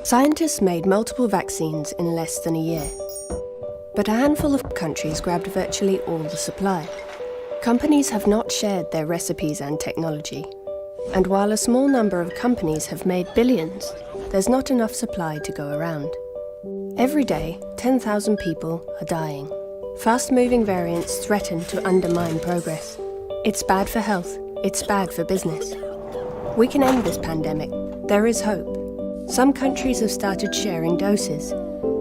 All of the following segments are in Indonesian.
Scientists made multiple vaccines in less than a year. But a handful of countries grabbed virtually all the supply. Companies have not shared their recipes and technology. And while a small number of companies have made billions, there's not enough supply to go around. Every day, 10,000 people are dying. Fast-moving variants threaten to undermine progress. It's bad for health, it's bad for business. We can end this pandemic. There is hope. Some countries have started sharing doses.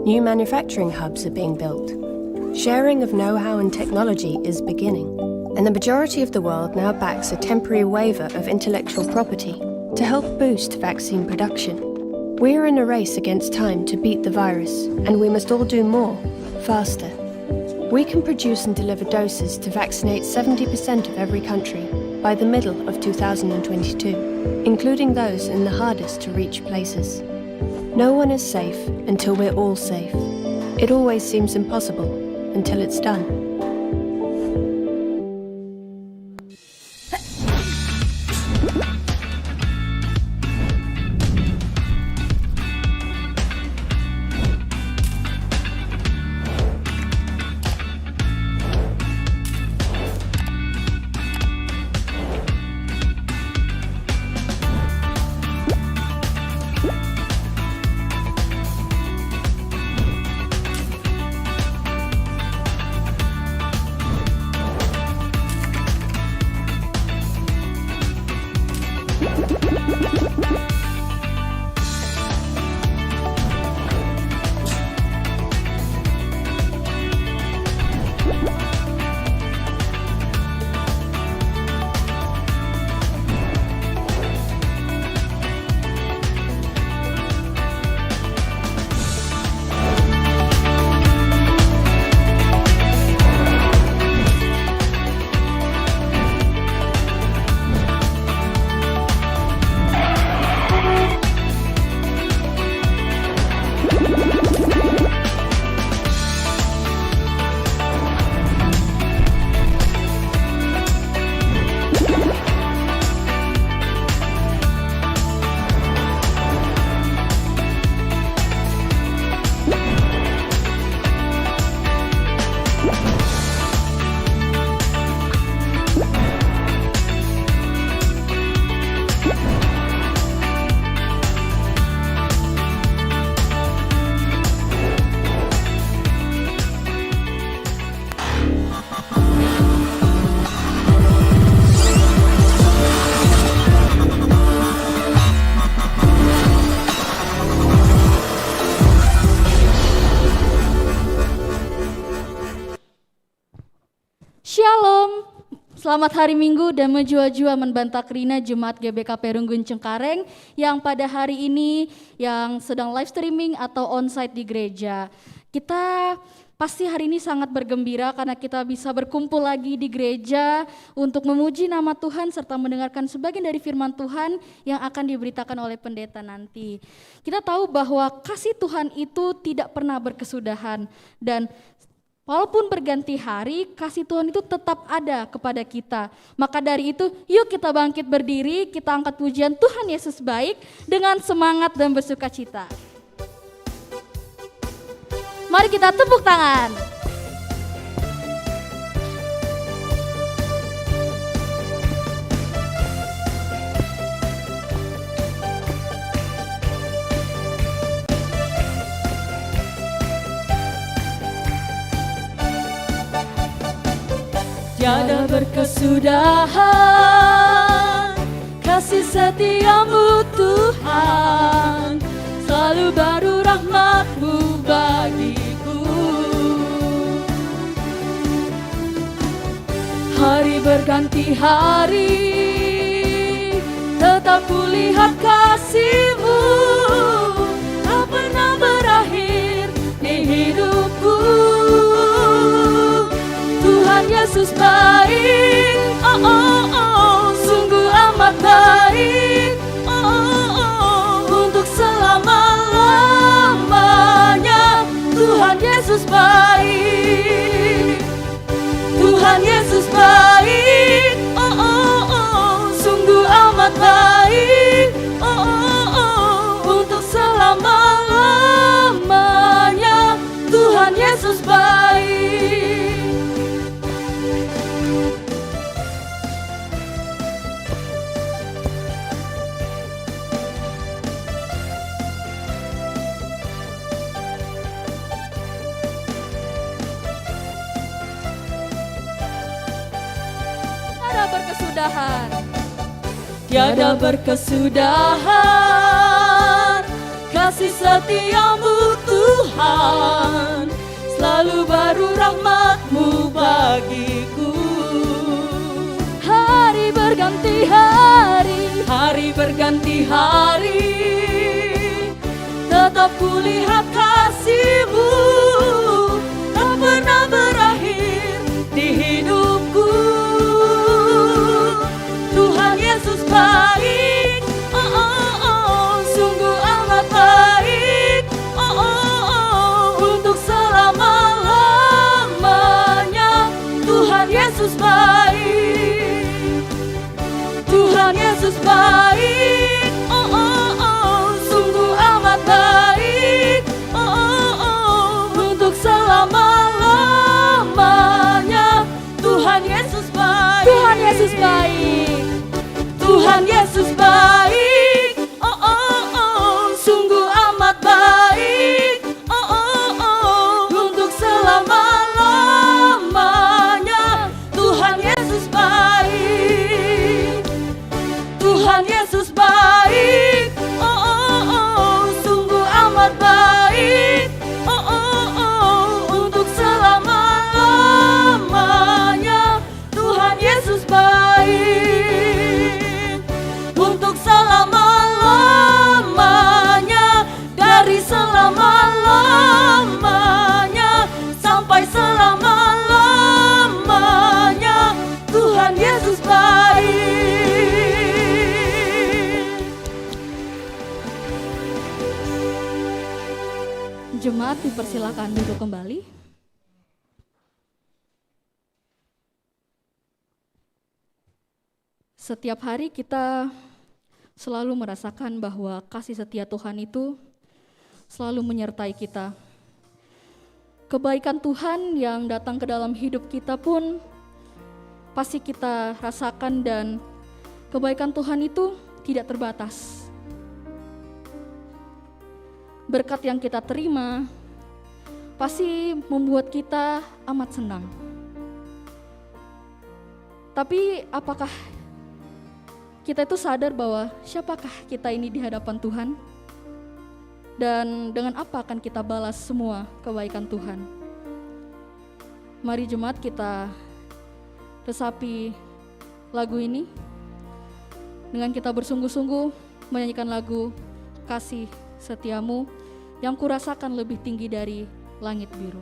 New manufacturing hubs are being built. Sharing of know-how and technology is beginning. And the majority of the world now backs a temporary waiver of intellectual property to help boost vaccine production. We are in a race against time to beat the virus, and we must all do more, faster. We can produce and deliver doses to vaccinate 70% of every country by the middle of 2022, including those in the hardest to reach places. No one is safe until we're all safe. It always seems impossible until it's done. Shalom, selamat hari Minggu dan menjua-jua membantah Rina Jemaat GBK Perunggun Cengkareng yang pada hari ini yang sedang live streaming atau onsite di gereja. Kita pasti hari ini sangat bergembira karena kita bisa berkumpul lagi di gereja untuk memuji nama Tuhan serta mendengarkan sebagian dari firman Tuhan yang akan diberitakan oleh pendeta nanti. Kita tahu bahwa kasih Tuhan itu tidak pernah berkesudahan dan walaupun berganti hari, kasih Tuhan itu tetap ada kepada kita. Maka dari itu, yuk kita bangkit berdiri, kita angkat pujian Tuhan Yesus baik dengan semangat dan bersukacita. Mari kita tepuk tangan. Tiada berkesudahan kasih setiamu Tuhan, selalu baru rahmat-Mu bagiku. Hari berganti hari, tetap kulihat kasih-Mu, tak pernah berakhir di hidupku. Tuhan Yesus baik, oh oh oh, sungguh amat baik, oh oh oh, untuk selama-lamanya. Tuhan Yesus baik, Tuhan Yesus baik, oh oh oh, sungguh amat baik, oh oh oh, untuk selama-lamanya. berkesudahan. Tiada berkesudahan kasih setiamu Tuhan, selalu baru rahmat-Mu bagiku. Hari berganti hari, Hari berganti hari, tetap kulihat kasih-Mu tak pernah berakhir di hidupku. Tuhan Yesus baik, oh oh oh, sungguh amat baik, oh oh oh, untuk selama-lamanya. Tuhan Yesus baik, Tuhan Yesus baik, oh oh oh, sungguh amat baik, oh oh oh, untuk selama-lamanya. Tuhan Yesus baik, Tuhan Yesus baik, Tuhan Yesus baik, oh oh oh, sungguh amat baik, oh oh oh, untuk selama-lamanya. Tuhan Yesus baik, Tuhan Yesus baik, oh oh oh, sungguh amat baik, oh oh oh, untuk selama-lamanya. Tuhan Yesus baik, untuk selama-lamanya, dari selama-lamanya sampai selama-lamanya. Tuhan Yesus baik. Jemaat dipersilakan duduk kembali. Setiap hari kita selalu merasakan bahwa kasih setia Tuhan itu selalu menyertai kita. Kebaikan Tuhan yang datang ke dalam hidup kita pun pasti kita rasakan, dan kebaikan Tuhan itu tidak terbatas. Berkat yang kita terima pasti membuat kita amat senang. Tapi apakah kita itu sadar bahwa siapakah kita ini di hadapan Tuhan? Dan dengan apa akan kita balas semua kebaikan Tuhan? Mari jemaat kita resapi lagu ini dengan kita bersungguh-sungguh menyanyikan lagu Kasih Setiamu yang kurasakan lebih tinggi dari langit biru.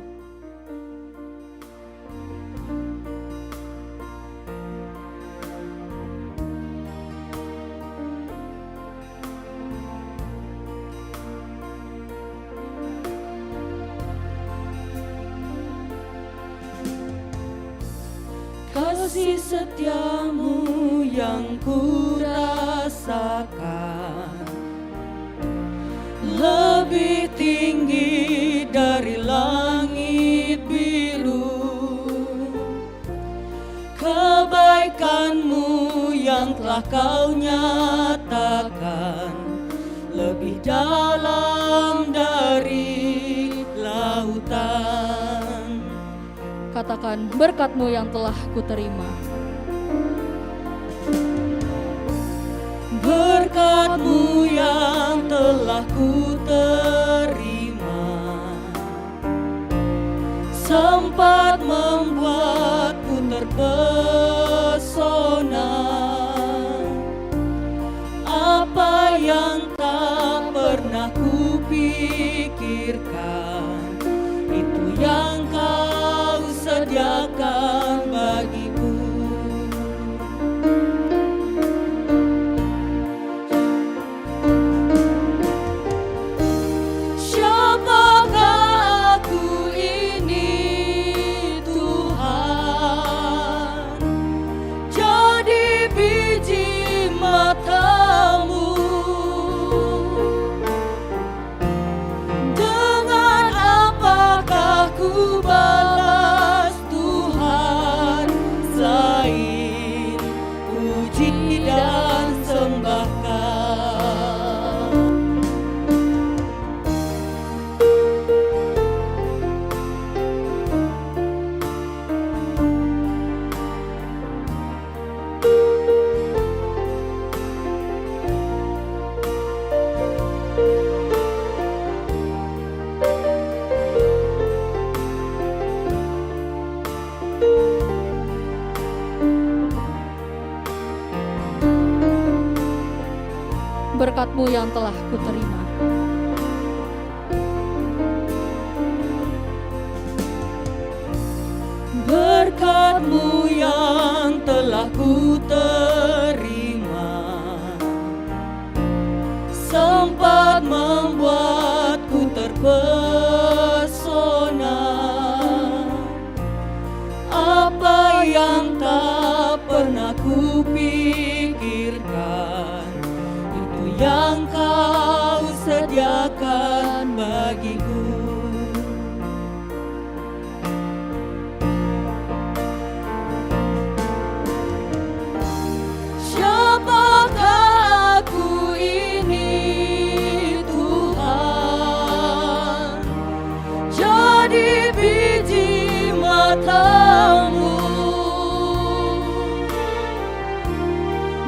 Kasih setiamu yang ku rasakan lebih tinggi dari langit biru. Kebaikanmu yang telah kau nyatakan lebih dalam dari lautan. Katakan, berkat-Mu yang telah kuterima. Berkat-Mu yang telah kuterima sempat membuatku terpesona. Apa yang tak pernah kupikirkan, itu yang kau sediakan bagiku. Siapakah aku ini Tuhan, jadi biji mata-Mu. Dengan berkat-Mu yang telah kuterima. Berkat-Mu yang telah ku terima sempat membuatku terpesona. Apa yang tak pernah ku pikirkan, itu yang Kau sediakan bagiku. Siapakah aku ini Tuhan, jadi biji mata-Mu.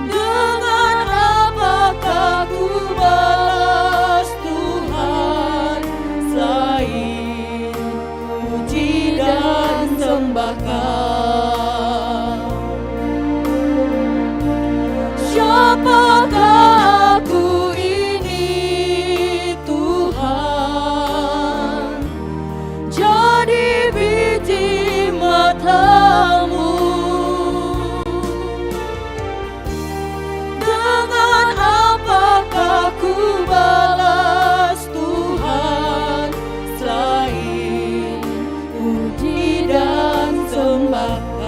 Dengan apakah ku balas Tuhan, selain puji dan sembah Kau. Siapakah aku ini Tuhan, jadi biji mata-Mu. Dengan apakah ku balas Tuhan, selain puji dan sembah Kau.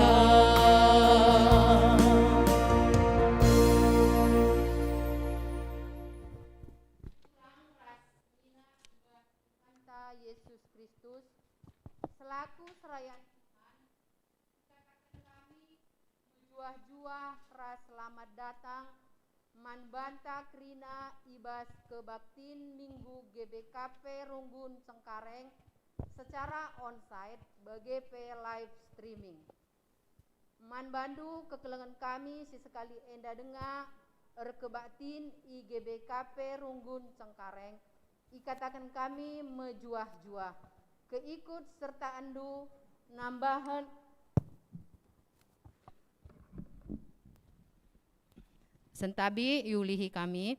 Yesus Kristus selaku serayaan Tuhan, katakan kami berjuah-juah ras selamat datang manbanta krina ibas kebaktin Minggu GBKP Runggun Cengkareng secara onsite BGP live streaming. Man bandu kekelengan kami sesekali enda dengar kebaktin IGBKP Runggun Cengkareng, ikatakan kami mejuah-juah keikut serta andu nambahan sentabi yulihi kami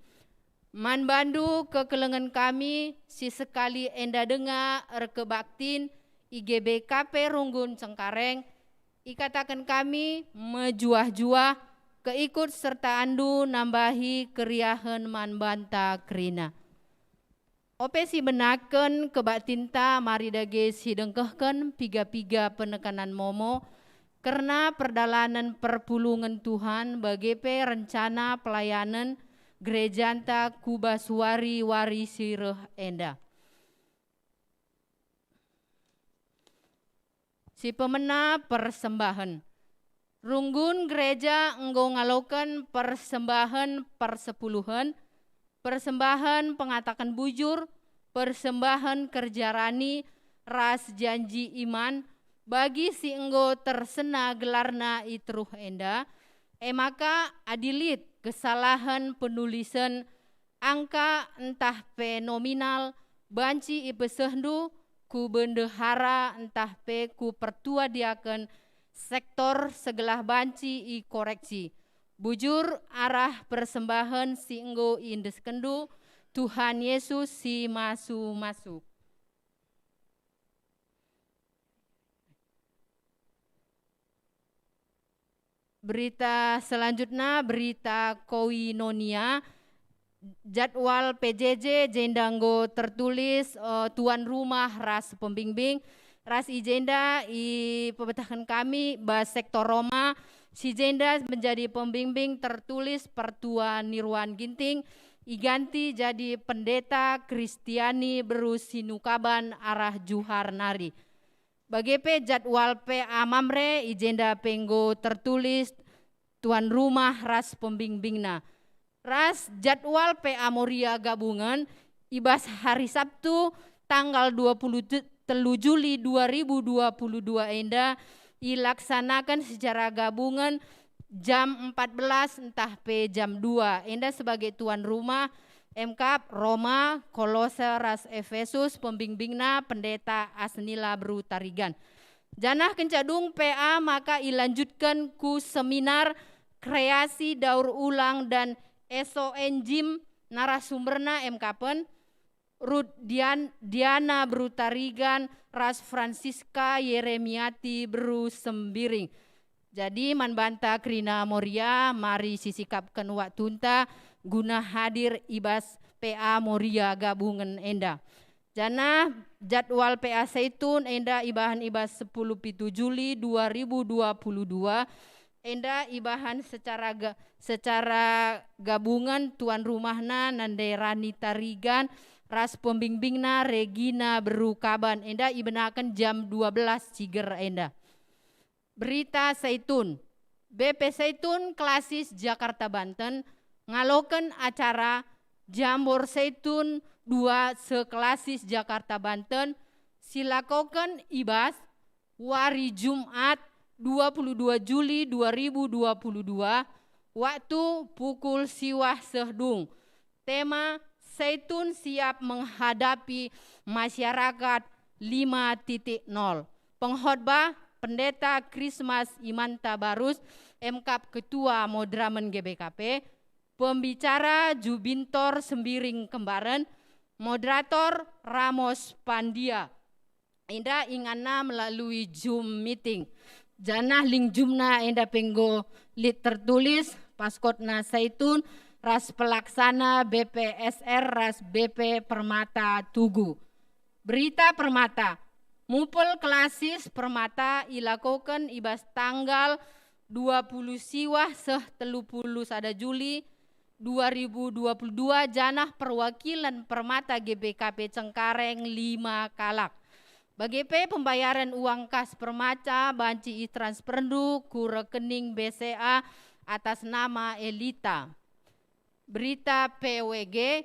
man bandu kekelengan kami si sekali enda dengar kebaktin IGBKP Runggun Cengkareng, ikatakan kami mejuah-juah keikut serta andu nambahi keriahan man banta krina. Ope si benaken kebak tinta mari dage si dengkehken piga-piga penekanan momo karena perdalanan perpulungan Tuhan bagepe rencana pelayanan gerejanta kubaswari wari sireh enda. Si pemena persembahan. Runggun gereja enggo ngalokan persembahan persepuluhan, persembahan pengatakan bujur, persembahan kerja rani, ras janji iman, bagi si enggo tersena gelarna itruh enda, maka adilit kesalahan penulisan angka entah pe nominal, banci ipesehdu, ku bendehara entah pe ku pertua diaken, sektor segelah banci i koreksi. Bujur arah persembahan si enggo indes kendu, Tuhan Yesus si masu-masu. Berita selanjutnya berita koinonia. Jadwal PJJ jendanggo tertulis tuan rumah ras pembimbing. Ras ijenda i pebetahan kami bahas sektor Roma. Si jenda menjadi pembimbing tertulis Pertua Nirwan Ginting. Iganti jadi pendeta Kristiani Berusinukaban arah Juhar Nari. Bagepe jadwal PA Mamre ijenda penggo tertulis tuan rumah ras pembimbingna. Ras jadwal PA Moria gabungan ibas hari Sabtu tanggal 23 Juli 2022 enda dilaksanakan secara gabungan jam 14 entah pe jam 2 enda sebagai tuan rumah MK Roma Kolose ras Efesus pembimbingna pendeta Asnila Brutarigan. Janah kencadung PA maka ilanjutkan ku seminar kreasi daur ulang dan SON Gym narasumberna Kapen Ruth Diana Brutarigan, Ras Francisca Yeremiati Bru Sembiring. Jadi manbanta Krina Moria, mari sisikapkan waktunta guna hadir ibas PA Moria gabungan enda. Jana jadwal PA Seitun enda ibahan ibas 10 Juli 2022. Enda ibahan secara gabungan tuan rumahna Nande Rani Tarigan, Ras pembimbingna Regina Berukaban. Enda ibenakan jam 12 ciger enda. Berita Seitun. BP Seitun Klasis Jakarta Banten ngaloken acara Jambor Seitun 2 Seklasis Jakarta Banten silakoken ibas wari Jumat 22 Juli 2022 waktu pukul siwah sehdung. Tema Seitun siap menghadapi masyarakat 5.0. Pengkhotbah Pendeta Krismas Imanta Barus, MKAP Ketua Modramen GBKP, pembicara Jubintor Sembiring Kembaran, moderator Ramos Pandia. Enda ingana melalui Zoom meeting. Janah link Zoomna enda penggo lit tertulis paskotna Seitun ras pelaksana BPSR ras BP Permata Tugu. Berita Permata. Mupel Klasis Permata ilakoken ibas tanggal 20 siwah seh 30 Juli 2022 janah perwakilan Permata GBKP Cengkareng 5 kalak. BGP pembayaran uang kas Permata banci transferdu ku rekening BCA atas nama Elita. Berita PWG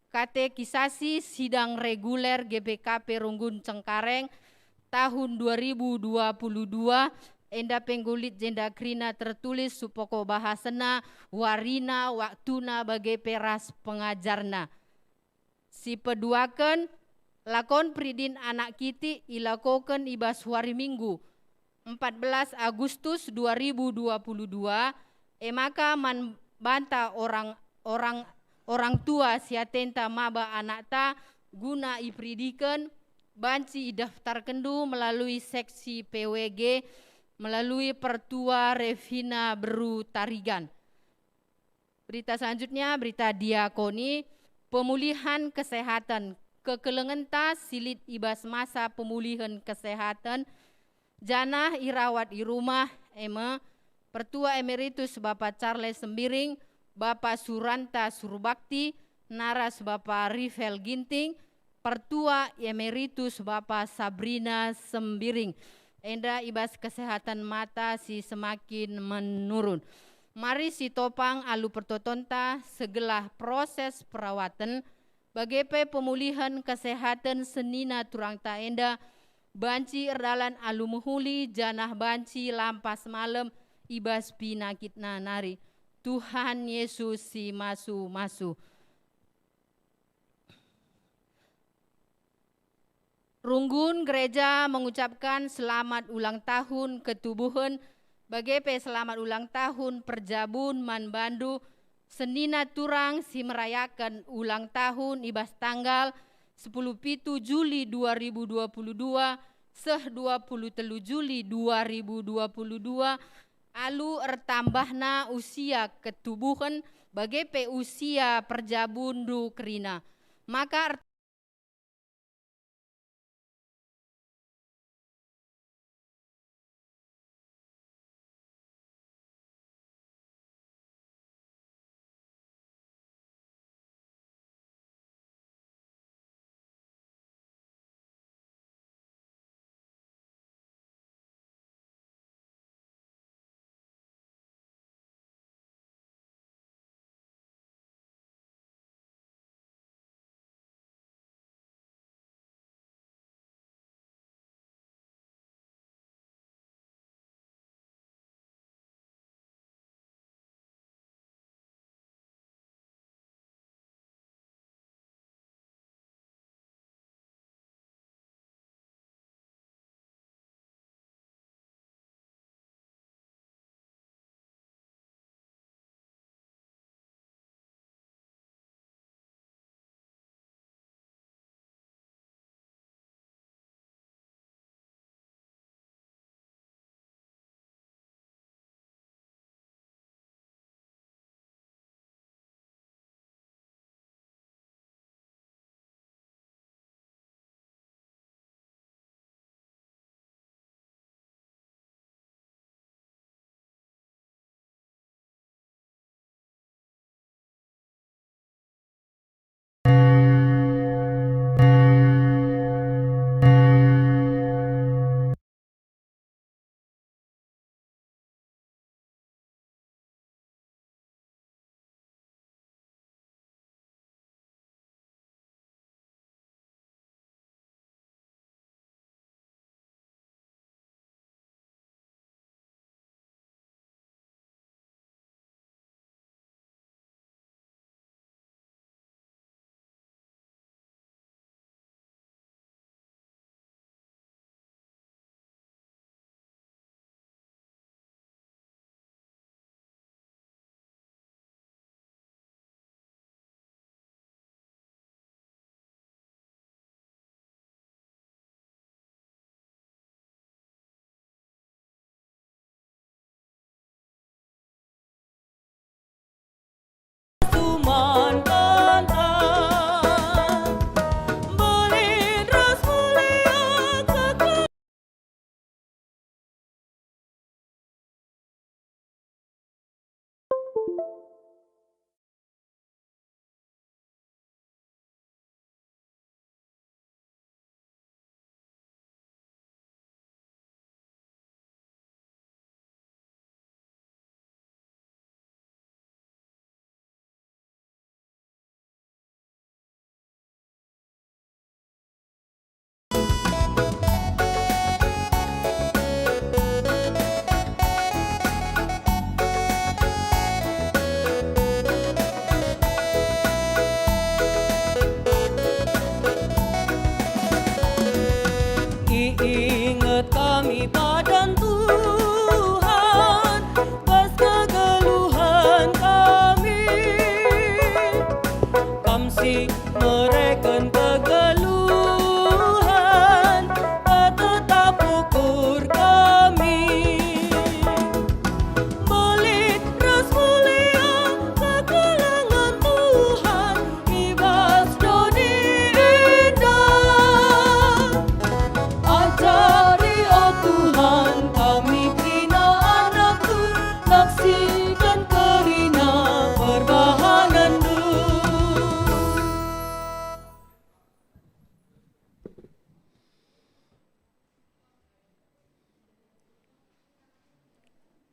katekisasi sidang reguler GBKP Runggun Cengkareng tahun 2022 enda penggulit jenda krina tertulis supoko bahasana warina waktuna bagi peras pengajarna. Si peduaken lakon pridin anak kiti ilakoken ibas hari Minggu 14 Agustus 2022 emaka man banta orang tua siatenta maba anak ta guna ipridiken banci daftar kendu melalui seksi PWG melalui Pertua Revina Beru Tarigan. Berita selanjutnya berita diakoni pemulihan kesehatan kekelengenta silit ibas masa pemulihan kesehatan janah irawat di rumah Pertua Emeritus Bapak Charles Sembiring, Bapak Suranta Surbakti, Naras Bapak Rivel Ginting, Pertua Emeritus Bapak Sabrina Sembiring. Enda ibas kesehatan mata si semakin menurun. Mari si topang alu pertotonta segelah proses perawatan BGP pemulihan kesehatan senina turang ta enda banci erdalan alu muhuli janah banci lampas malam ibas pinakitna nari. Tuhan Yesus si masu. Runggun gereja mengucapkan selamat ulang tahun ketubuhan BGP selamat ulang tahun Perjabun Manbandu senina turang si merayakan ulang tahun ibas tanggal 10 Juli 2022 seh 23 Juli 2022 alu ertambahna usia ketubuhan BGP usia Perjabundu kerina. Maka mereka kegeluhan, tetap ukur kami. Balik ras mulia kegelangan Tuhan, ibas doni indah. Ajari oh Tuhan kami Krina anakku, saksikan Krina perbahananmu.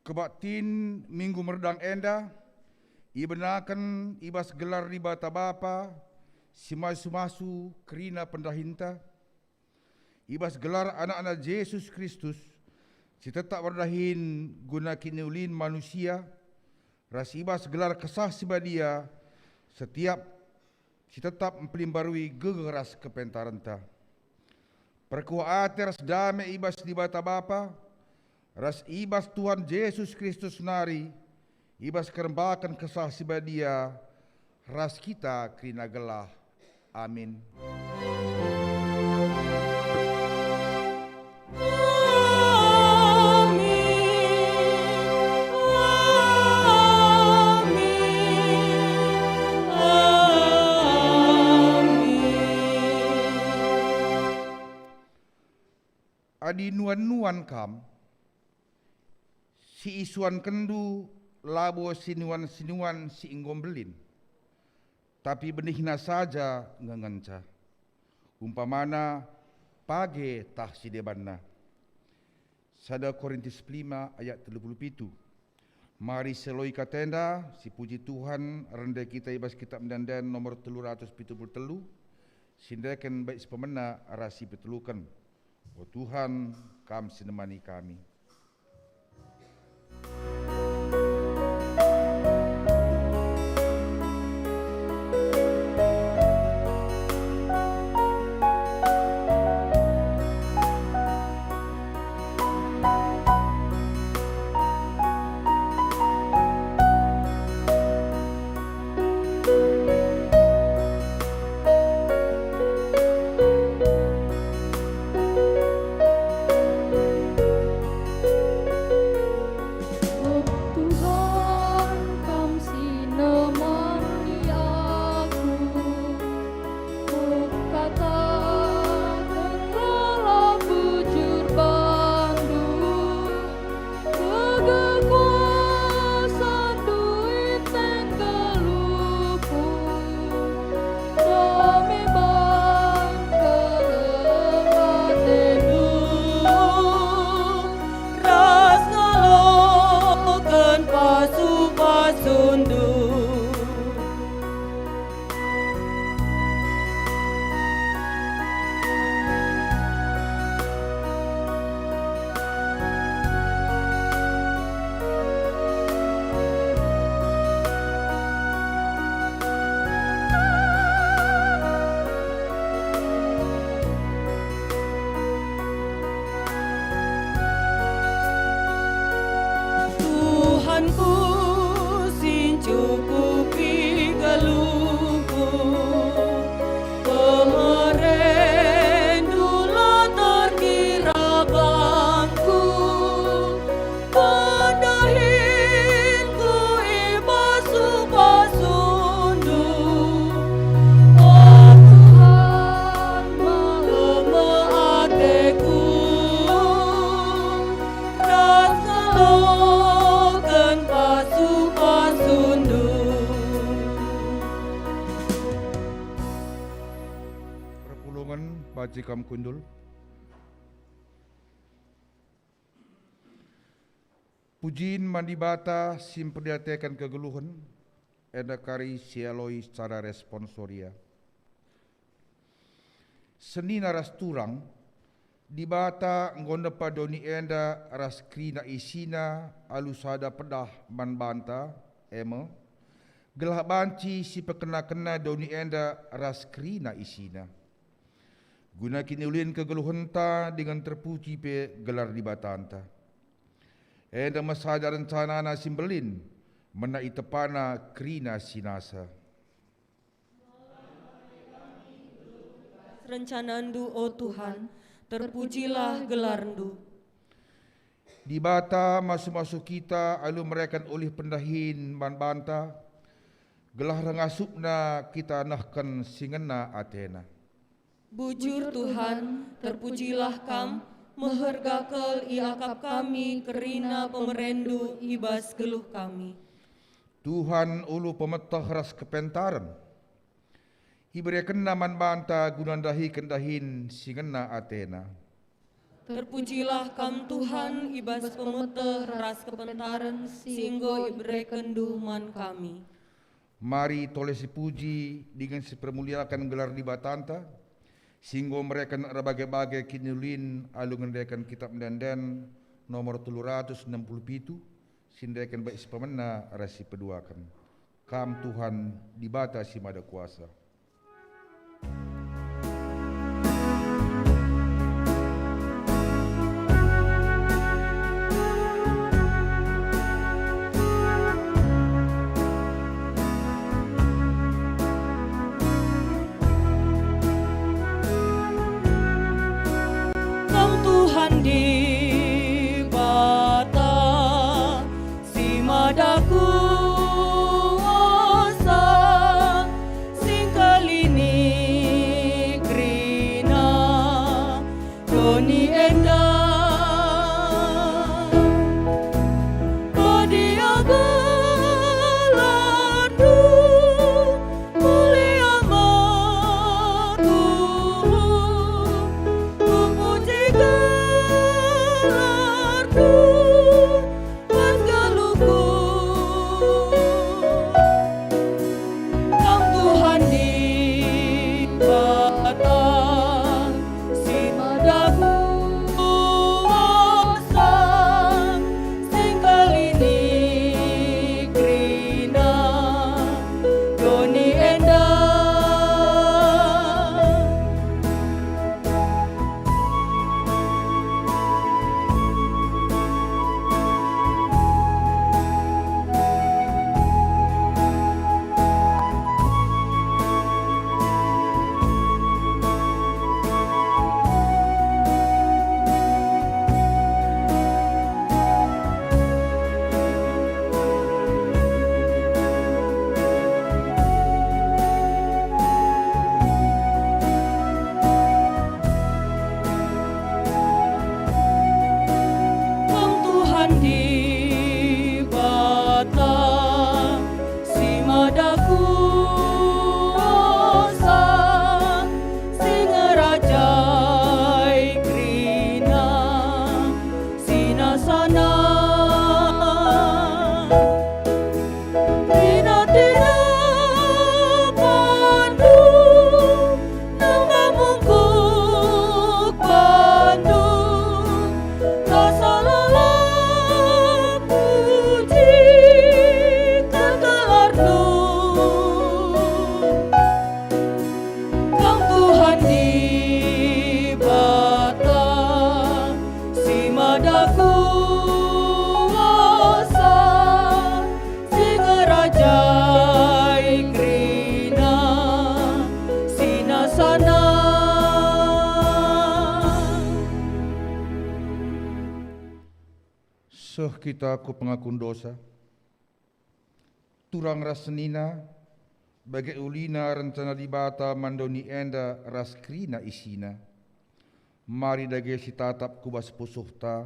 Kebaktin Minggu Merdang Enda, ibenakan ibas gelar di bata bapa, simasu-masu Krina pendahinta, ibas gelar anak-anak Yesus Kristus, si tetap berdahin guna kiniulin manusia, ras ibas gelar kesah sibadia, setiap si tetap mempelimbarui gegeras kepentarenta. Perkuat ras damai ibas di bata bapa, ras ibas Tuhan Yesus Kristus nari, ibas kerembakan kesah sibadia, ras kita Krina gelah. Amin. Adi nuan-nuan kam, si isuan kendu labo sinuan-sinuan si ingombelin, tapi benihna saja ngengenca. Umpamana page tah si debanna. Sada Korintus 5 ayat 37. Mari seloi katenda, si puji Tuhan rendah kita ibas kitab mendandan nomor 373. Sindakan baik sepemena rasi petelukan. Oh Tuhan, kam sinemani kami. Bajikam kundul. Pujiin mandibata simperdiatekan kegeluhan, edakari sialoi secara responsoria. Seni naras turang, dibata ngonda padoni enda ras krina isina alusada pedah manbanta, ema, gelah banci si pekena-kena doni enda ras krina isina. Guna kini ulin kegeluhanta dengan terpuji pe gelar di batanta. Enda masada rencana na simbelin mena itepana krina sinasa. rencanandu, oh Tuhan, terpujilah gelarndu. Di bata masuk-masuk kita alu mereka oleh pendahin man banta, gelah rangasupna kita nahkan singena Athena. Bujur Tuhan, terpujilah kam, mehergakel iakap kami kerina pemerendu ibas geluh kami. Tuhan ulu pemetah ras kepentaran, iberikan naman banta gunandahi kendahin singena Athena. Terpujilah kam Tuhan, ibas pemete ras kepentaran, singgo ibreken duman kami. Mari toleh sipuji dengan sepermuliakan gelar di batanta, singgo mereka rabagai-bagai kinulin alu ngendekan kitab menden nomor 367, sindekan baik sepemena rasi peduakan. Kam Tuhan di bata si mada kuasa. Kam Tuhan di bata, si mada kuasa, sing kalini krina, doni enda. Kodia gelardu, mulia matu, puji gelardu, pas galuhku. Kam Tuhan di bata, si mada kuasa, sing kalini krina, doni enda. Kam Tuhan di bata, si mada kuasa, sing ngerajai krina, sinasana. Krina tina pandu, nangamungkuk pandu, kasalala puji kegelardu. Kam Tuhan di bata, si mada kuasa, sing ngerajai krina, sinasana. Seh kita ku pengakun dosa, turang ras senina, bagai ulina rencana di bata mandoni enda ras krina isina. Mari dage si tatap kubas pusuhta,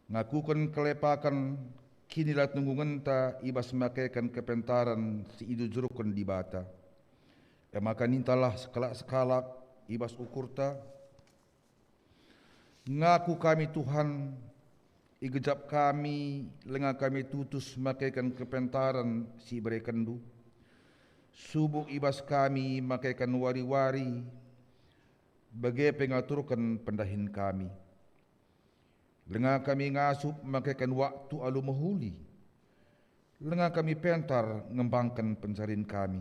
ngakukan kelepakan kinilat nunggungenta ibas makaikan kepentaran si idu jurukan di bata. Maka nintalah sekalak-sekalak ibas ukurta, ngaku kami Tuhan, igejap kami, lengah kami tutus makaikan kepentaran si berekendu. Subuh ibas kami makaikan wari-wari, bagai pengaturkan pendahin kami. Lengah kami ngasup makaikan waktu alu mahuli, lengah kami pentar ngembangkan pencarin kami.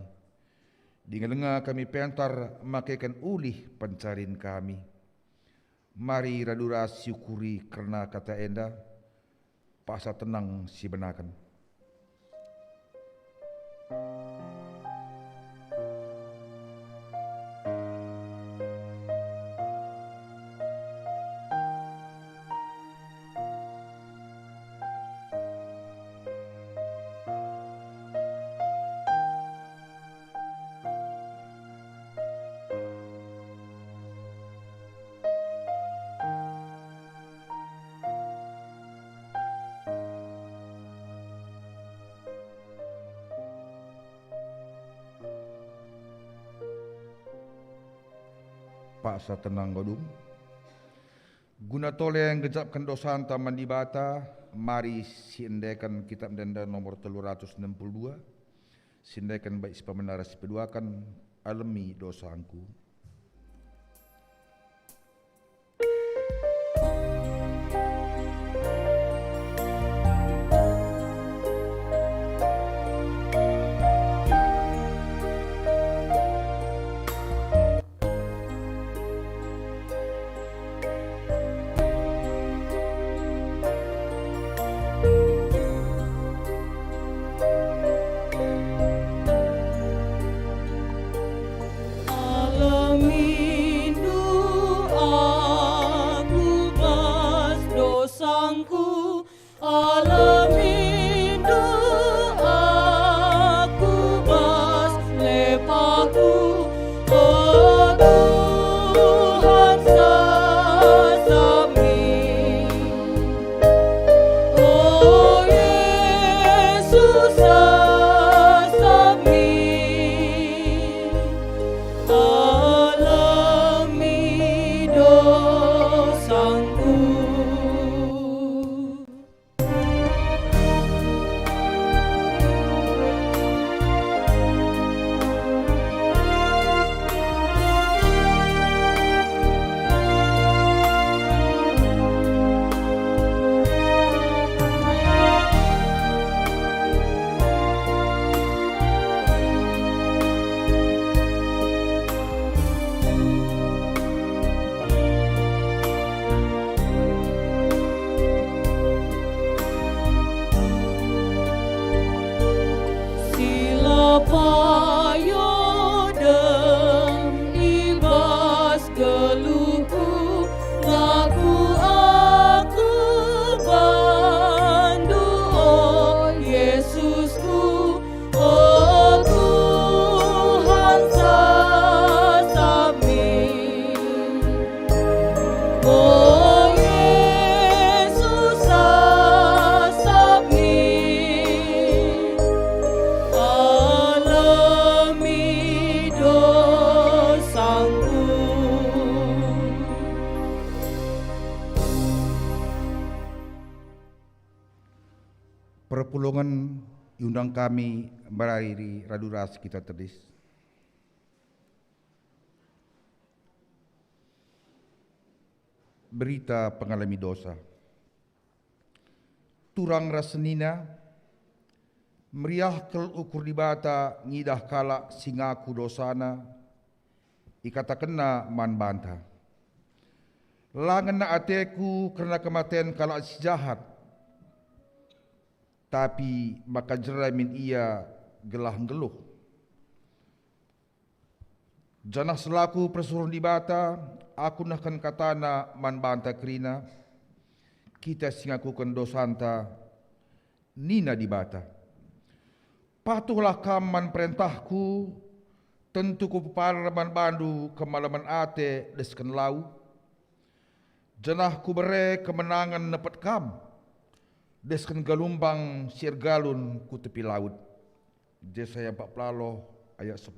Dengan lengah kami pentar makaikan ulih pencarin kami. Mari radura syukuri karena kata enda, pasa tenang si benakan. paksa tenang godung. Guna tole yang gejapkan dosa anta mandibata, mari sindekan kitab denda nomor 362. Sindekan baik sepamenara sepeduakan alami dosaku. Perpulungan undang kami berari raduras kita terdis. Berita pengalami dosa. Turang rasenina, meriah kel ukur dibata ngidah kala singaku dosana, ikata kena man banta. Langan na ateku karena kematian kala si jahat, tapi maka jerai min ia gelah geluh. Janah selaku persuruh di bata, aku nahkan katana man banta krina, kita singakukan dosanta, nina di bata. Patuhlah kaman perintahku, tentu ku man bandu kemalaman ate desken lau. Janah ku bere kemenangan nepet kam, desken galumbang sir galun ku tepi laut. Jesaya 40 ayat 10.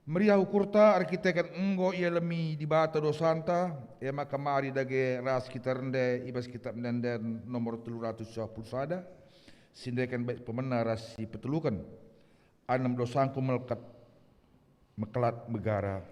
Meriah ukurta arkitekan enggo ia lemi di bata dosanta, ema kamari dage ras kita rende ibas kitab nenden nomor 321. Sindekan baik pemena ras si petelukan. Anam dosangku melekat mekelat megara.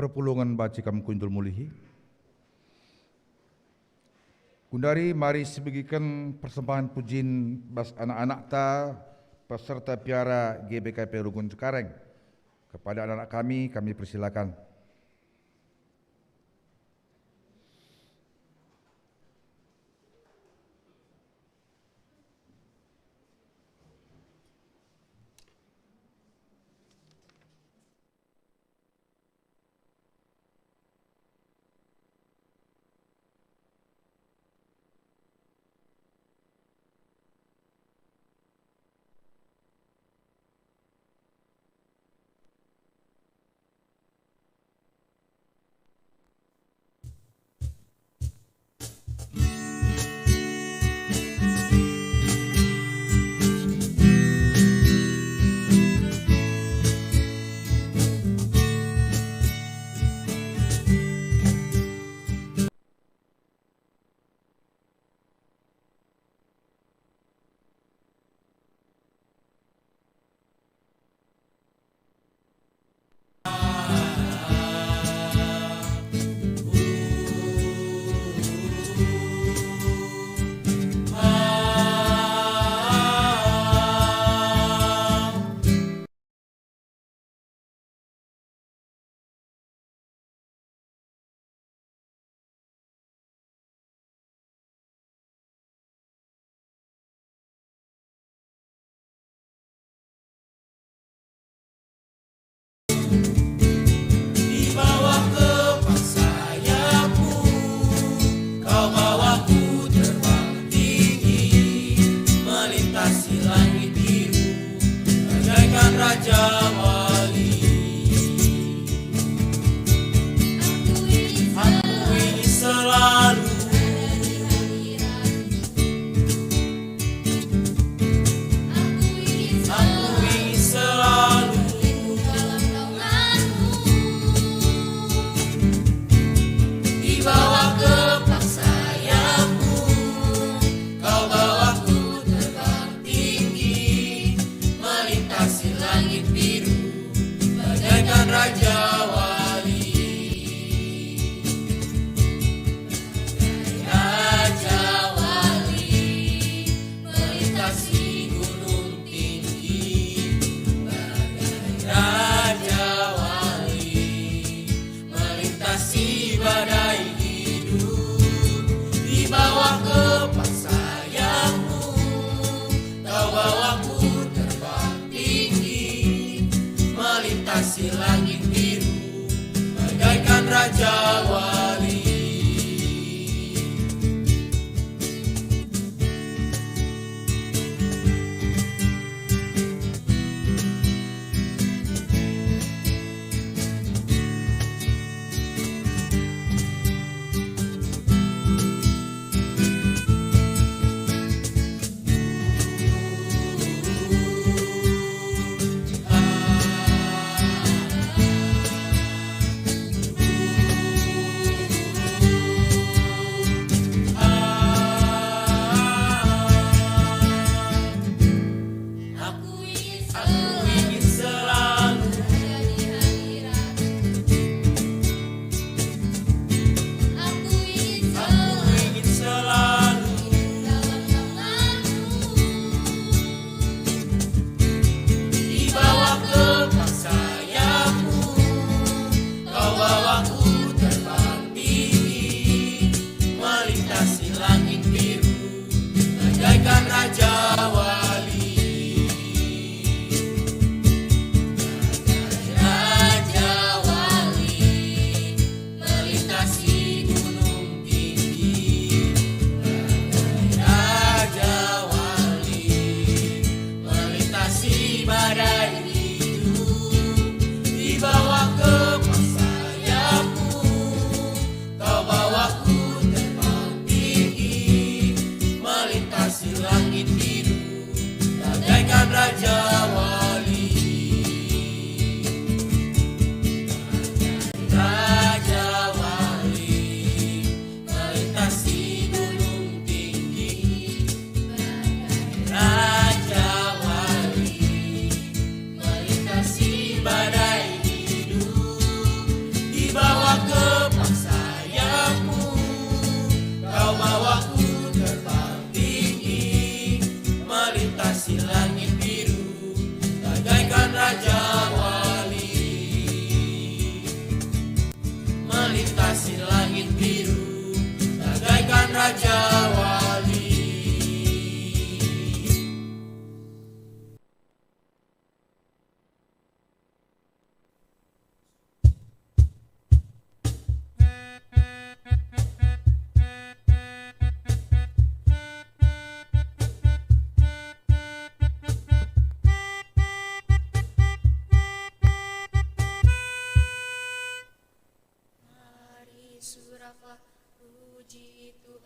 perpulungan bacikam kuntul mulihi. Kundari mari sebagikan persembahan pujin bas anak-anak ta peserta piara GBKP Runggun Cengkareng. Kepada anak-anak kami persilakan.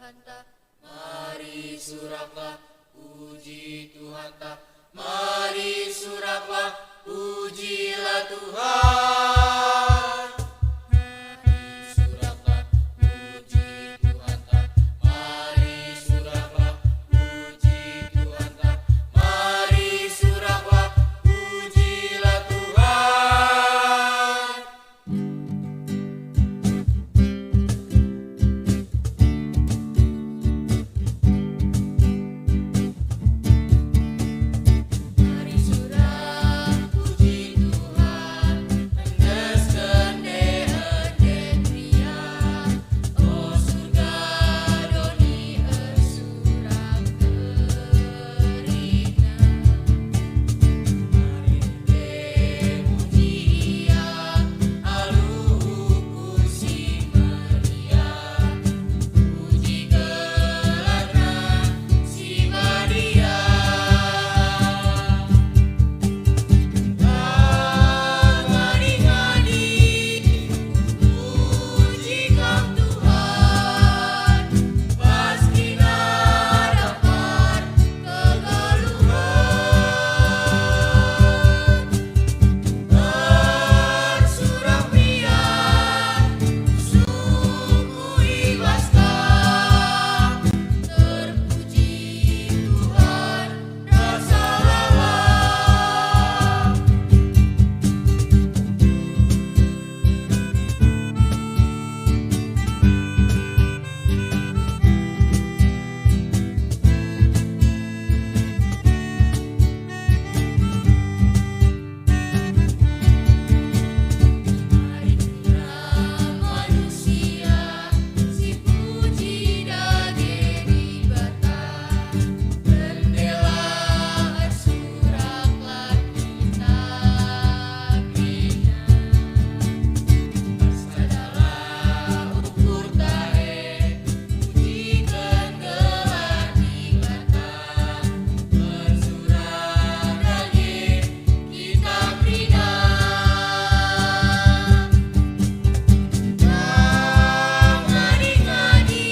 Mari suraklah puji Tuhan ta. Mari suraklah pujilah Tuhan. Mari suraklah puji Tuhan ta. Mari suraklah puji Tuhan ta. Mari suraklah pujilah Tuhan. Mari surak puji Tuhan, endaskan deh pria. Oh surga doni surak kerina. Mari deh puji ia, aluku si Maria. Puji gelarna si Maria. Ngadi-ngadi puji kau Tuhan, pastinya dapat kegeluhan. Tersurah pria, suku Ibaska, terpuji Tuhan rasa lalang. Mari curang manusia, si puji dage di bata. Bendela suraklah kita krina. Sadalah ukur tahe, puji gelar di bata. Bersurat dage kita krina. Ngadi-ngadi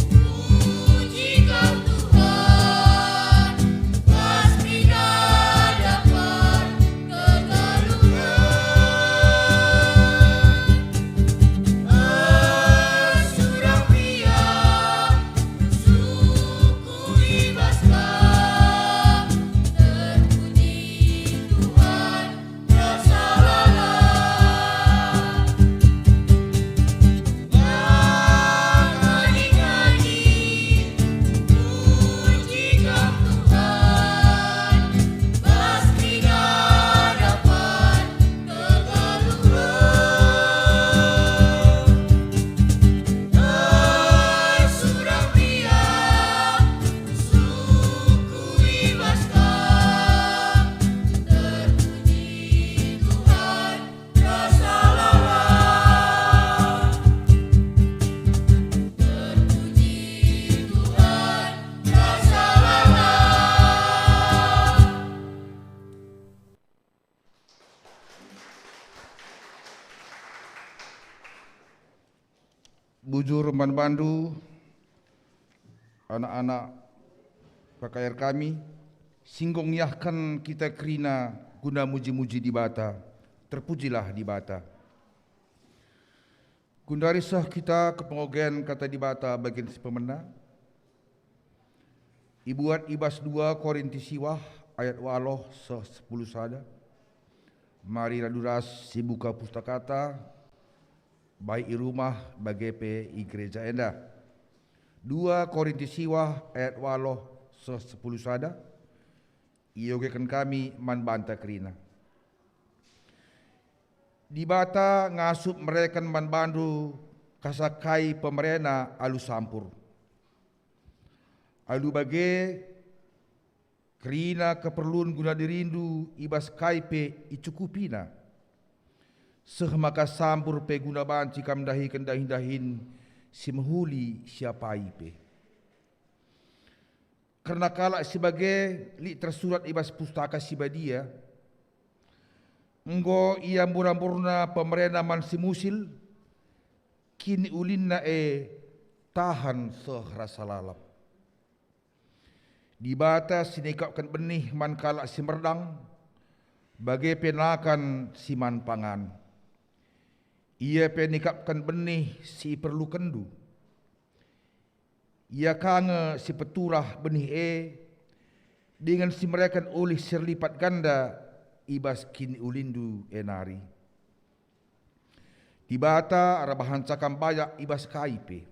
puji kau Tuhan, pastinya dapat kegeluhan. Surah pria, suku Ibaska, terpuji Tuhan rasa lalang. Ngadi-ngadi puji kau Tuhan, pastinya dapat kegeluhan. Surah pria, suku Ibaska, terpuji Tuhan rasa lalang. Terpuji Tuhan rasa lalang. Bujur Manbandu, anak-anak pakayar kami, singgong yahkan kita krina guna muji-muji di bata, terpujilah di bata. Gundarisah kita kepengogen kata di bata bagian si pemena. Ibuat ibas 2 Korinti siwah ayat waloh 10 sada. Mari raduras si buka pustakata, baik i rumah bagepe i gereja enda. 2 Korinti siwah ayat waloh 10 sada. Iogekan kami man banta kerina. Di bata ngasup mereka man bandu kasakai pemerena alu sampur. Alu bage kerina keperluan guna dirindu ibas kaipe icukupina. Sehmaka sampur pe guna banci kam dahikan dahin-dahin si menghuli siapa ipe. Karena kala sebagai li tersurat ibas pustaka sibadia, enggo ia murna-murna pemerintah man si musil, kini ulinna tahan sehrasa lalap. Di bata sinikapkan benih man kalak si merdang, bagai penakan si man pangan. Ia penikapkan benih si perlu kendu. Ia kange si peturah benih dengan si mereka oleh serlipat ganda ibas kini ulindu enari. Di bata arabahan cakam bayak ibas kaipe.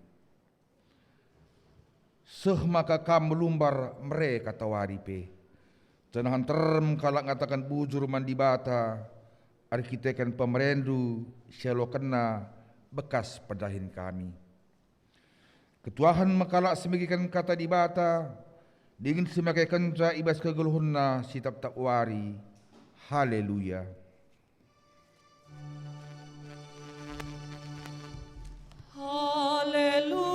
Seh maka kam melumbar mereka tawaripe. Cenahan term kalak ngatakan bujur mandi bata. Arkitekan pemerendu syalo kena bekas pedahin kami. Ketuahan makalak semikikan kata di bata. Dingin semakai kenca ibas kegeluhunna si tap wari. Haleluya. Haleluya.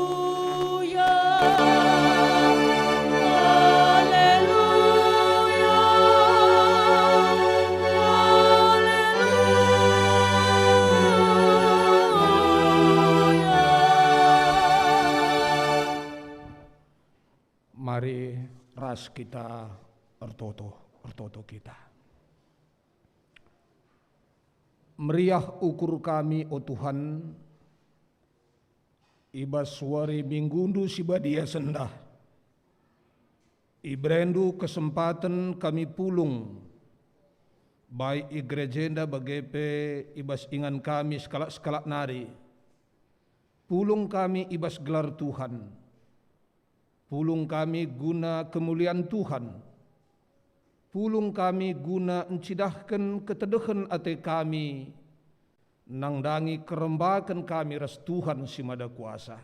Mari ras kita ertoto kita. Meriah ukur kami, o Tuhan, ibas wari minggundu sibadia sendah. Ibrendu kesempatan kami pulung, baik igrejenda bagepe ibas ingan kami sekalak-sekalak nari. Pulung kami ibas gelar Tuhan. Pulung kami guna kemuliaan Tuhan. Pulung kami guna encidahkan ketedehan ate kami. Nangdangi kerembakan kami ras Tuhan si mada kuasa.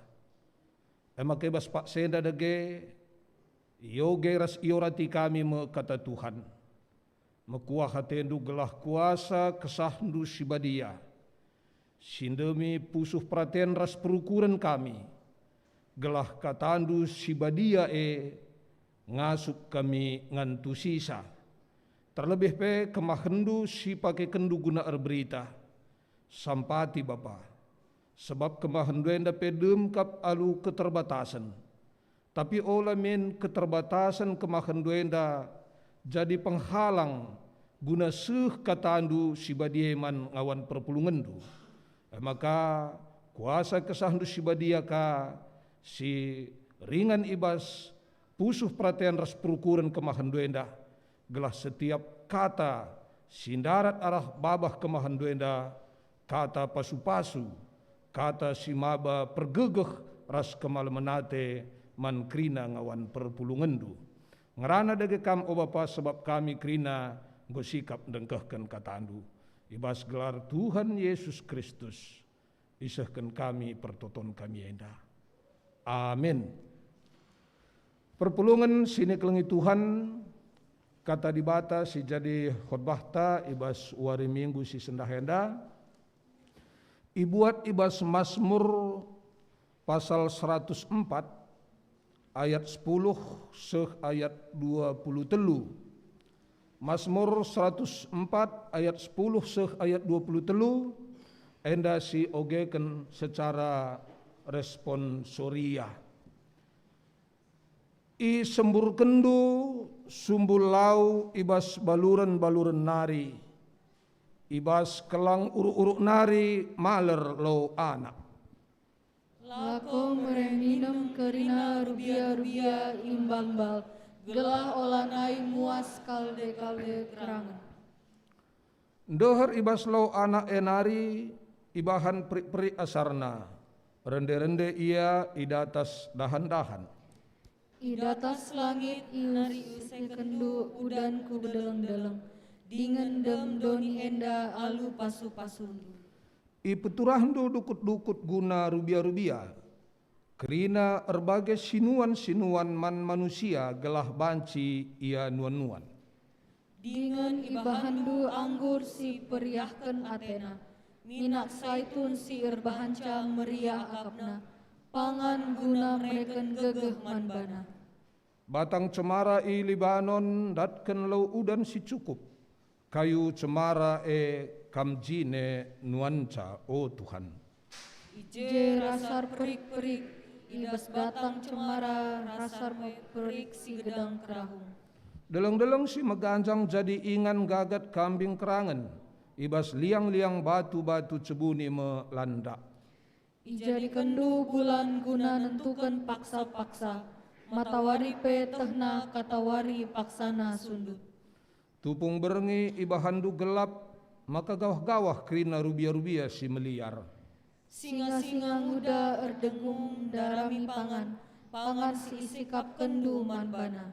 Emak bas pak senda dage. Yoge ras iorati kami me kata Tuhan. Mekuah hatendu gelah kuasa kesahdu si badia. Sindemi pusuh perhatian ras perukuran kami. Gelah katandu si badia ngasup kami ngantu sisa. Terlebih pe kemahendu si pakai kendu guna erberita. Sampati Bapa. Sebab kemahendu enda pe demkap alu keterbatasan. Tapi olah men keterbatasan kemahendu enda jadi penghalang guna seh katandu si badia man ngawan perpulungandu. Maka kuasa kesahandu si badia ka si ringan ibas pusuh perhatian ras perukuran kemahandu enda gelah setiap kata sindarat arah babah kemahandu enda kata pasu-pasu kata si maba pergegeh ras kemalmenate man krina ngawan perpulungandu ngerana dage kam o Bapa sebab kami krina gosikap dengkehkan katandu ibas gelar Tuhan Yesus Kristus isahkan kami pertoton kami enda. Amin. Perpulungan sini kelengi Tuhan kata di bata si jadi khotbah ta ibas wari minggu si sendahenda ibuat ibas Mazmur pasal 104 ayat 10 seh ayat 23. Mazmur 104 ayat 10 seh ayat 23 enda si ogeken secara responsoria. I sembur kendu sumbul lau ibas baluran-baluran nari. Ibas kelang uruk-uruk nari maler lau anak. Lako mereminem kerina rubia-rubia imbang bal. Gelah olanai muas kalde-kalde kerangan. Ndoher ibas lau anak enari ibahan peri-peri asarna. Rende-rende ia idatas dahan-dahan. Idatas langit inari usekendu udan ku bedeleng-deleng. Dingendem doni enda alu pasu-pasundu. I peturahandu dukut-dukut guna rubia-rubia. Kerina erbagai sinuan-sinuan man manusia gelah banci ia nuan-nuan. Dengan ibahandu anggur si periahkan Athena. Minak saitun si erbahanca meriah akapna. Pangan guna mereken gegeh manbana. Batang cemara i Libanon datken lau udan si cukup. Kayu cemara kamjine nuanca o Tuhan. Ije rasar perik-perik ibas batang cemara, rasar meperik si gedang kerahung. Deleng-deleng si meganjang jadi ingan gagat kambing kerangan, ibas liang-liang batu-batu cebuni melanda. Ijadi kendu bulan guna nentukan paksa-paksa, matawari pe tehna katawari paksana sundut. Tupung berengi ibahandu gelap, maka gawah-gawah kerina rubia-rubia si meliar. Singa-singa muda erdengung darami pangan, pangan si isikap kendu manbana.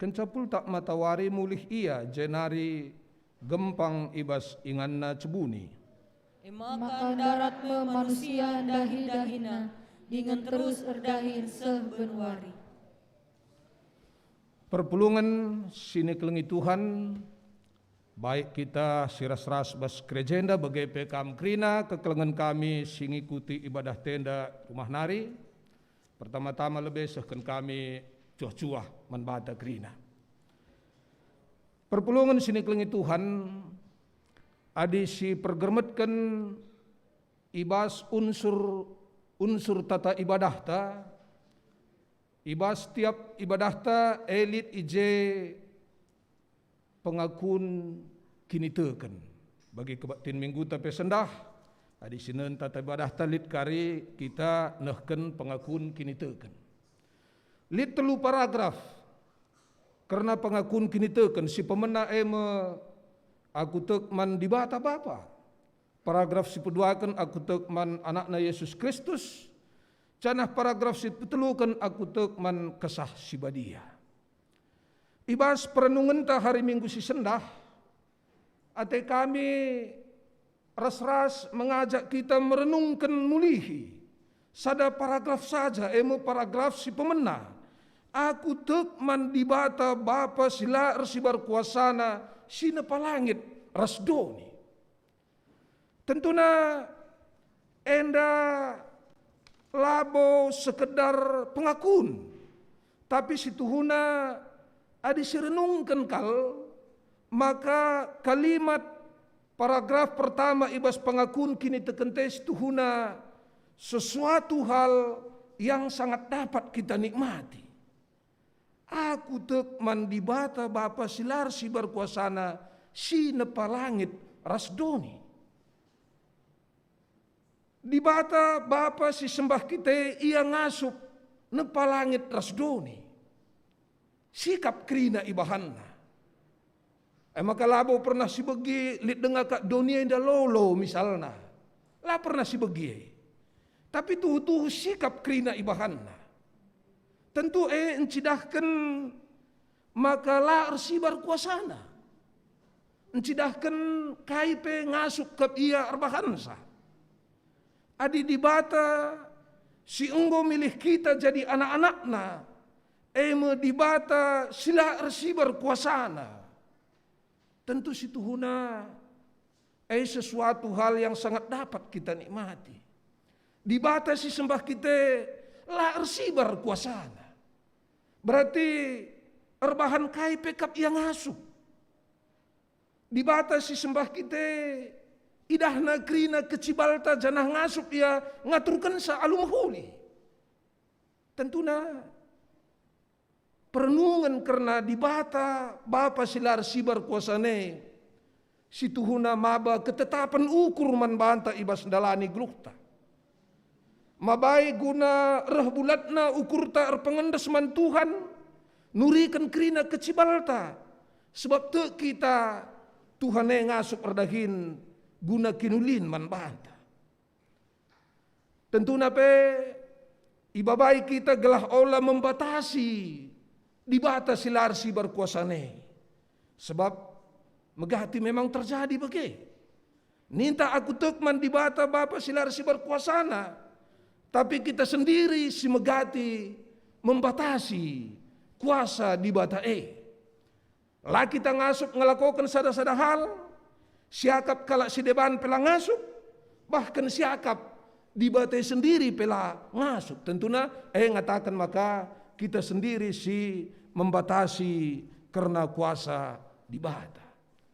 Kencapul tak matawari mulih ia jenari gempang ibas inganna cebuni. Maka darat me manusia dahi-dahina, dengan terus erdahin sebenwari. Perpulungan sini kelengi Tuhan, baik kita siras-ras bas krejenda bagai pekam krina kekelengan kami singikuti ibadah tenda rumah nari. Pertama-tama lebih sehken kami cuah-cuah menbata krina. Perpulungan sini kelengi Tuhan, adi si pergermetkan ibas unsur tata ibadah ta, ibas tiap ibadah ta elit ije pengakun kini teken bagi kebaktin minggu tapi sendah adi sinen tata ibadah ta lit kari kita nehken pengakun kini teken lit telu paragraf karena pengakun kini teken si pemena aku tek man dibata bapa. Paragraf si peduakan aku tek man anakna Yesus Kristus. Canah paragraf si petelukan aku tek man kesah si badia. Ibas perenungan ta hari Minggu si sendah. Ate kami ras-ras mengajak kita merenungkan mulihi. Sada paragraf saja paragraf si pemena. Aku tek man dibata bapa sila resibar kuasana sina palangit rasdoni. Tentuna enda labo sekedar pengakun, tapi situhuna adi sirenungkan kal, maka kalimat paragraf pertama ibas pengakun kini tekente situhuna sesuatu hal yang sangat dapat kita nikmati. Aku tek man dibata bapa silar si berkuasana si nepalangit rasdoni. Dibata bapa si sembah kita ia ngasup nepalangit rasdoni. Sikap krina ibahanna. Maka labo pernah si begi lit dengar kak dunia indah lolo misalnya. Lah pernah si begi. Tapi tuh sikap krina ibahanna. Tentu encidahkan maka la arsibar kuasana. Encidahkan kaipe ngasup ke ia arbahansa. Adi dibata si enggo milih kita jadi anak-anakna. Dibata sila arsibar kuasana. Tentu situhuna sesuatu hal yang sangat dapat kita nikmati. Dibata si sembah kita la arsibar kuasana. Berarti erbahan kai pekap yang ngasup. Dibata si sembah kita idahna krina kecibalta janah ngasup ya ngaturkan sa alum huli. Tentuna perenungan karena dibata bapa silar sibar kuasane situhuna maba ketetapan ukur man banta ibas dalani glukta. Mabai guna reh bulatna ukur ta erpengendes man Tuhan nurikan krina kecibalta sebab te kita Tuhan ngasup erdahin guna kinulin man banta. Tentu nape ibabai kita gelah olah membatasi dibata silar si berkuasane. Sebab megati memang terjadi bagi. Ninta aku tekman dibata bapa silar si berkuasana. Tapi kita sendiri si megati membatasi kuasa dibata Lah kita ngasup ngelakukan sada-sada hal. Siakap kalak si deban pela ngasup, bahkan siakap dibate sendiri pela ngasup. Tentunya ngatakan maka kita sendiri si membatasi karena kuasa dibata.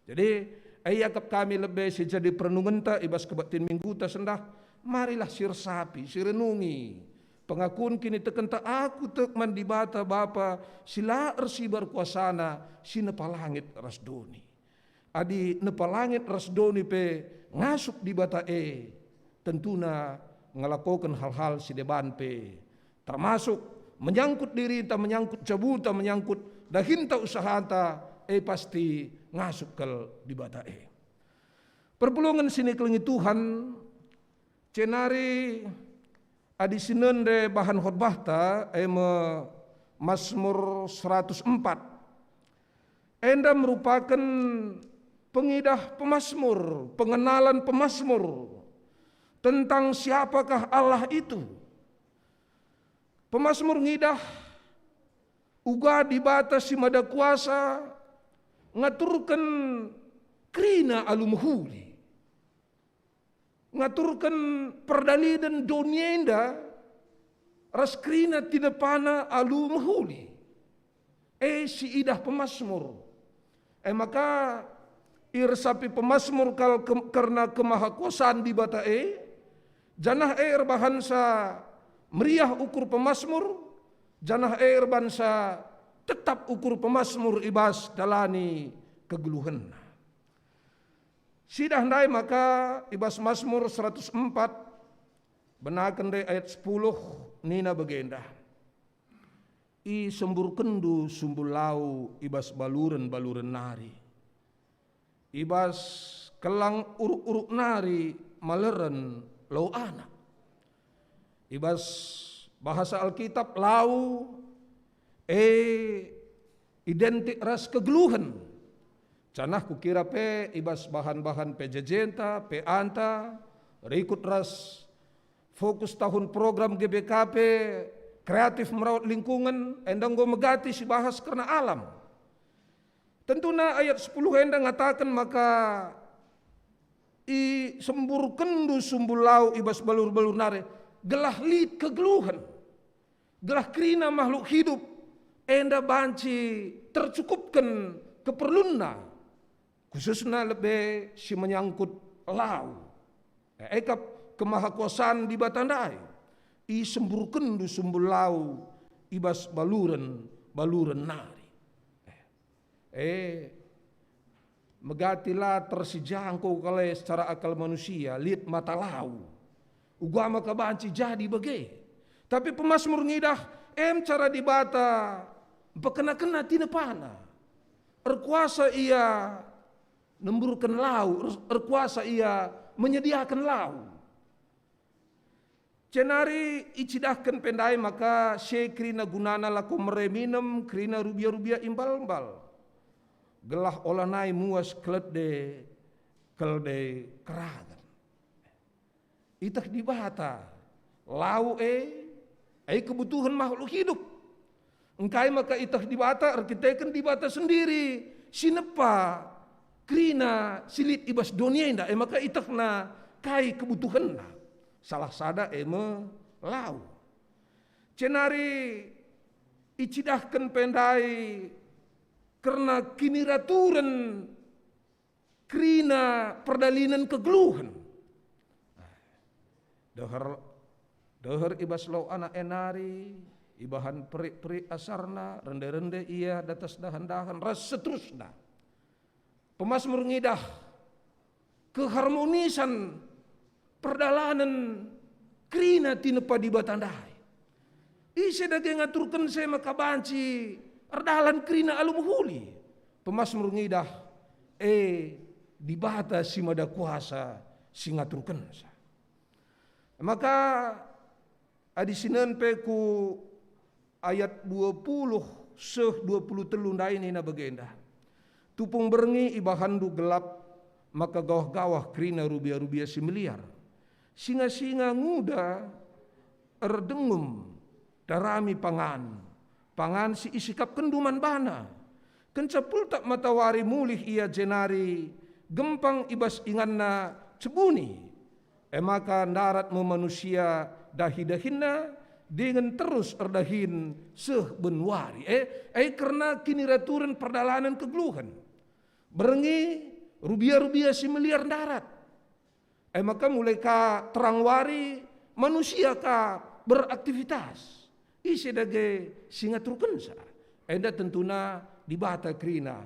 Jadi yakap kami lebih si jadi perenungan ta ibas kebaktin minggu ta sendah. Marilah sir sapi, sir renungi Pengakuan kini tekan tak aku tek mandi bata bapa sila ersi berkuasana si nepalangit rasdoni. Adi nepalangit rasdoni pe ngasuk di bata tentuna ngelakukan hal-hal si deban pe. Termasuk menyangkut diri ta menyangkut cabuta menyangkut dahinta usahata pasti ngasuk ke di bata Perpulungan sini kelengi Tuhan cenari adi sinende bahan khotbah ta Mazmur 104. Enda merupakan pengidah pemazmur, pengenalan pemazmur tentang siapakah Allah itu. Pemazmur ngidah uga di batas si mada kuasa ngaturkan krina alumhuli. Ngaturkan perdalidan donienda raskrina tinapana alumhuli. Si idah pemazmur. Maka irsapi pemazmur karena kemahakuasaan di bata janah erbahansa meriah ukur pemazmur, janah erbansa tetap ukur pemazmur ibas dalani kegeluhan. Sidah ndai maka ibas Mazmur 104 benakan deh ayat 10 nina begenda. I sembur kendu sumbul lau ibas baluren nari. Ibas kelang uruk-uruk nari maleren lau anak. Ibas bahasa Alkitab lau identik ras kegeluhan. Canah kukira pe ibas bahan-bahan pe jejenta, pe anta, rikut ras fokus tahun program GBKP, kreatif merawat lingkungan, endang go megati si bahas karena alam. Tentunya ayat 10 endang ngatakan maka i sembur kendu sumbul lau ibas balur-balur nare, gelah lid kegeluhan, gelah krina makhluk hidup, enda banci tercukupkan keperlunna, khususnya lebih si menyangkut lau. Ekap kemahakuasaan di batandai. I sembur kendu sumbul lau ibas baluren nari. Megatilah tersijangkau kale secara akal manusia lihat mata lau. Ugama kabanci jadi bagai. Tapi pemazmur ngidah cara dibata bekena-kena tina pana. Erkuasa ia nemburkan lau, erkuasa ia menyediakan lau. Cenari icidahkan pendai maka krina gunana laku mereminem krina rubia-rubia imbal-imbal. Gelah olanai muas klede keragan. Itah dibata lau kebutuhan makhluk hidup. Engkai maka itah dibata arkiteken dibata sendiri sinepa krina silit ibas dunia indah maka itah na kai kebutuhan na. Salah sada lau. Cenari icidahkan pendai karena kiniraturan krina perdalinan kegeluhan. Dahar ibas lau anak enari, ibahan peri-peri asarna, rende-rende ia datas dahan-dahan, ras seterusna. Pemazmur ngidah keharmonisan perdalanan krina tinepa di batandai. Isi dage ngaturkan saya makabanci erdalan krina alumhuli. Pemazmur ngidah di bata si mada kuasa si ngaturkan sa. Maka adisinan peku ayat 20 23 ndai nina bagenda. Tupung berengi ibahandu gelap maka gawah-gawah krina rubia-rubia si meliar. Singa-singa nguda erdengum darami pangan si isikap kenduman bana. Kencapul tak matawari mulih ia jenari gempang ibas inganna cebuni. Maka darat manusia dahi-dahinna dengan terus erdahin sebenwari. Karena kini raturan perdalanan kegeluhan. Berengi rubia-rubia si meliar darat. Maka mulai ka terang wari manusia ka beraktivitas. Isi dage singa turkensa. Enda tentuna di bata krina.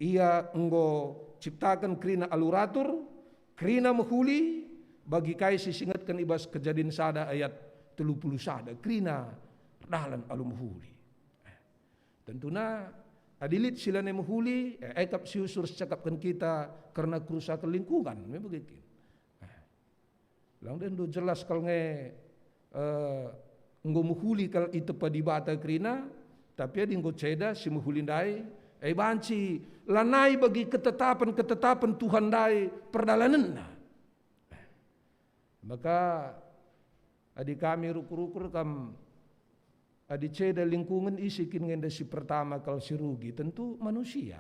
Ia enggo ciptakan krina aluratur, krina mahuli, bagi kai sisingatkan ibas kejadian sada ayat 30 sada. Krina dalan alu mahuli. Tentuna adilit sila na mahuli, ekap siusur secakapkan kita karena kerusakan lingkungan. Memang begitu. Lang den do jelas kal nge nggo mahuli kal itu pa di bata krina, tapi adi nggo ceda si mahuli dai, banci lanai bagi ketetapan Tuhan dai perdalanan na. Maka adi kami rukur-rukur kam adi ceda lingkungan isikin ngenda si pertama kal si rugi tentu manusia.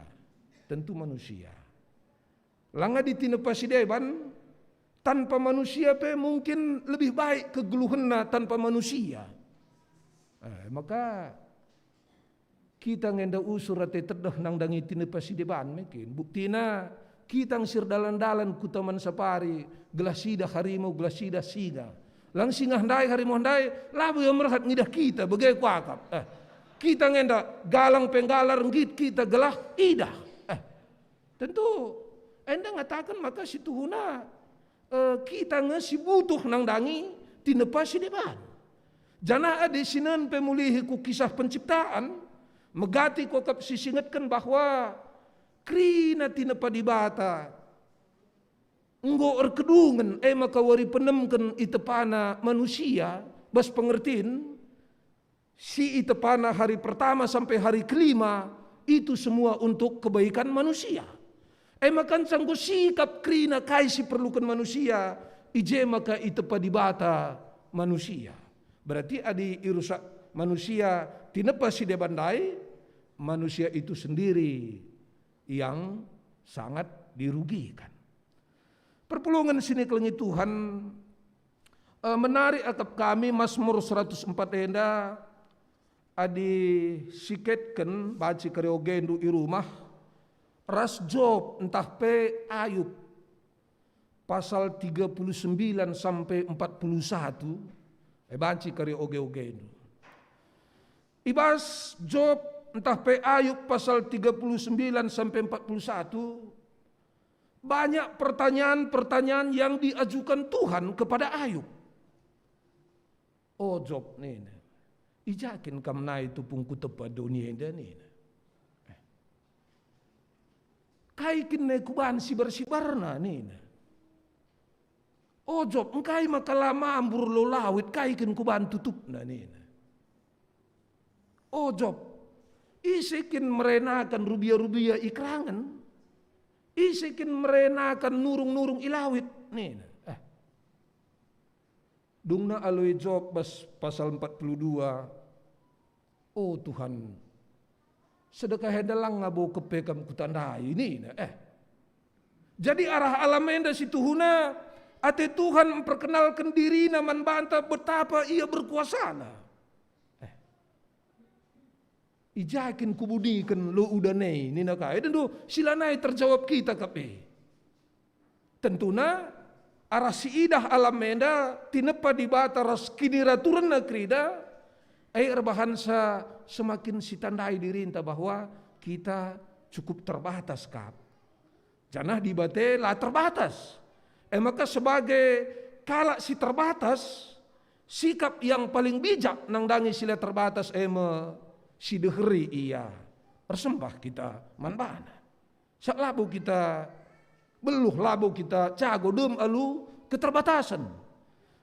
Langa ditinapa si deban tanpa manusia pe mungkin lebih baik kegeluhanna tanpa manusia. Maka kita ngenda usur ate tedah nang dangi tinapa si deban mungkin. Buktina kita ngsir dalan-dalan ku taman safari gelasida harimau gelasida singa. Lang singa handai harimau handai labu yang merhat ngidah kita bagai kuakap. Kita ngenda galang penggalar ngit kita gelah idah. Tentu enda ngatakan maka si tuhuna kita ngasi butuh nang dangi tinepa si deban. Jana ade sinan pemulihi ku kisah penciptaan megati ko kap sisingatkan bahwa krina tinepa di bata enggo erkedungan maka wari penemken itepana manusia bas pengertiin si itepana hari pertama sampai hari kelima itu semua untuk kebaikan manusia. Makan sanggup sikap krina kai si perlukan manusia ije maka itepa di bata manusia. Berarti adi irusak manusia tinepa si debandai manusia itu sendiri yang sangat dirugikan. Perpulungan sini kelengi Tuhan menarik akap kami Mazmur 104 enda adi siketken baci karyogendu i rumah ras Job entah pe Ayub pasal 39 sampai 41 banci kari oge-oge itu. Ibas Job entah pe Ayub pasal 39 sampai 41 banyak pertanyaan-pertanyaan yang diajukan Tuhan kepada Ayub. Oh Job nih, ijakin kamna itu pungku tepa dunia ini. Kaikin ne kuban sibar-sibarna nina. Oh Job, engkai maka lama ambur lo lawit kaikin kuban tutupna nina. Oh Job, isikin merenakan rubia-rubia ikrangan. Isikin merenakan nurung-nurung ilawit nina. Dungna aloi Job pasal 42. Oh Tuhan, sedekah hedalang ngabo kepekam kutandai ini. Jadi arah alamenda si Tuhuna ate Tuhan memperkenalkan diri naman banta betapa ia berkuasana. Ijakin kubudikan lo udanei nina kai tentu silanai terjawab kita kape. Tentuna arah si idah alamenda tinepa di bata ras kiniraturan na krida erbahansa semakin sitandai dirinta bahwa kita cukup terbatas kap. Janah di bate lah terbatas. Maka sebagai kalak si terbatas, sikap yang paling bijak nang dangi sila terbatas si deheri iya. Persembah kita manbana. Sak labu kita beluh labu kita cago dem alu keterbatasan.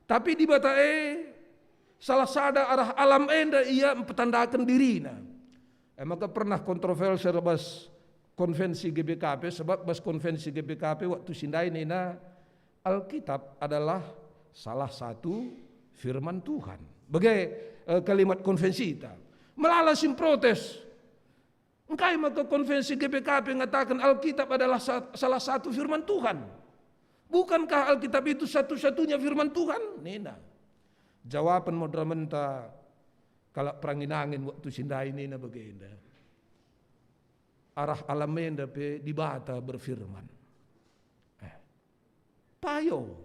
Tapi di bata salah sada arah alam enda ia mempertandakan dirina. Maka pernah kontroversial bas konvensi GBKP sebab bas konvensi GBKP waktu sindai nina Alkitab adalah salah satu firman Tuhan. Bagai kalimat konvensi kita. Melala sim protes. Engkai maka konvensi GBKP mengatakan Alkitab adalah salah satu firman Tuhan. Bukankah Alkitab itu satu-satunya firman Tuhan? Nina. Jawaban modramenta kalau peranginangin waktu sindai nina bagenda. Arah alamenda pe di bata berfirman. Payo.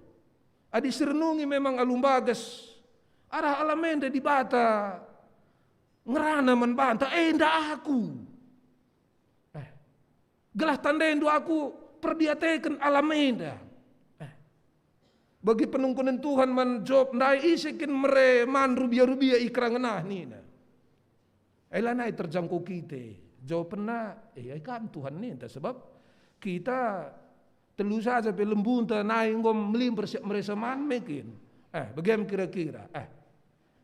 Adi serenungi memang alumbagas Arah alamenda di bata ngerana membanta, ndak aku. Gelah tandain do aku perdiateken alamenda. Bagi penungkunan Tuhan man job ndai isikin mere man rubia-rubia ikrangenah nina. Elanai terjangkau kita. Jawabannya, kan Tuhan ni, sebab kita telu saja pe lembun ta naik ngom melim bersiap meresa man mekin. Bagaimana kira-kira?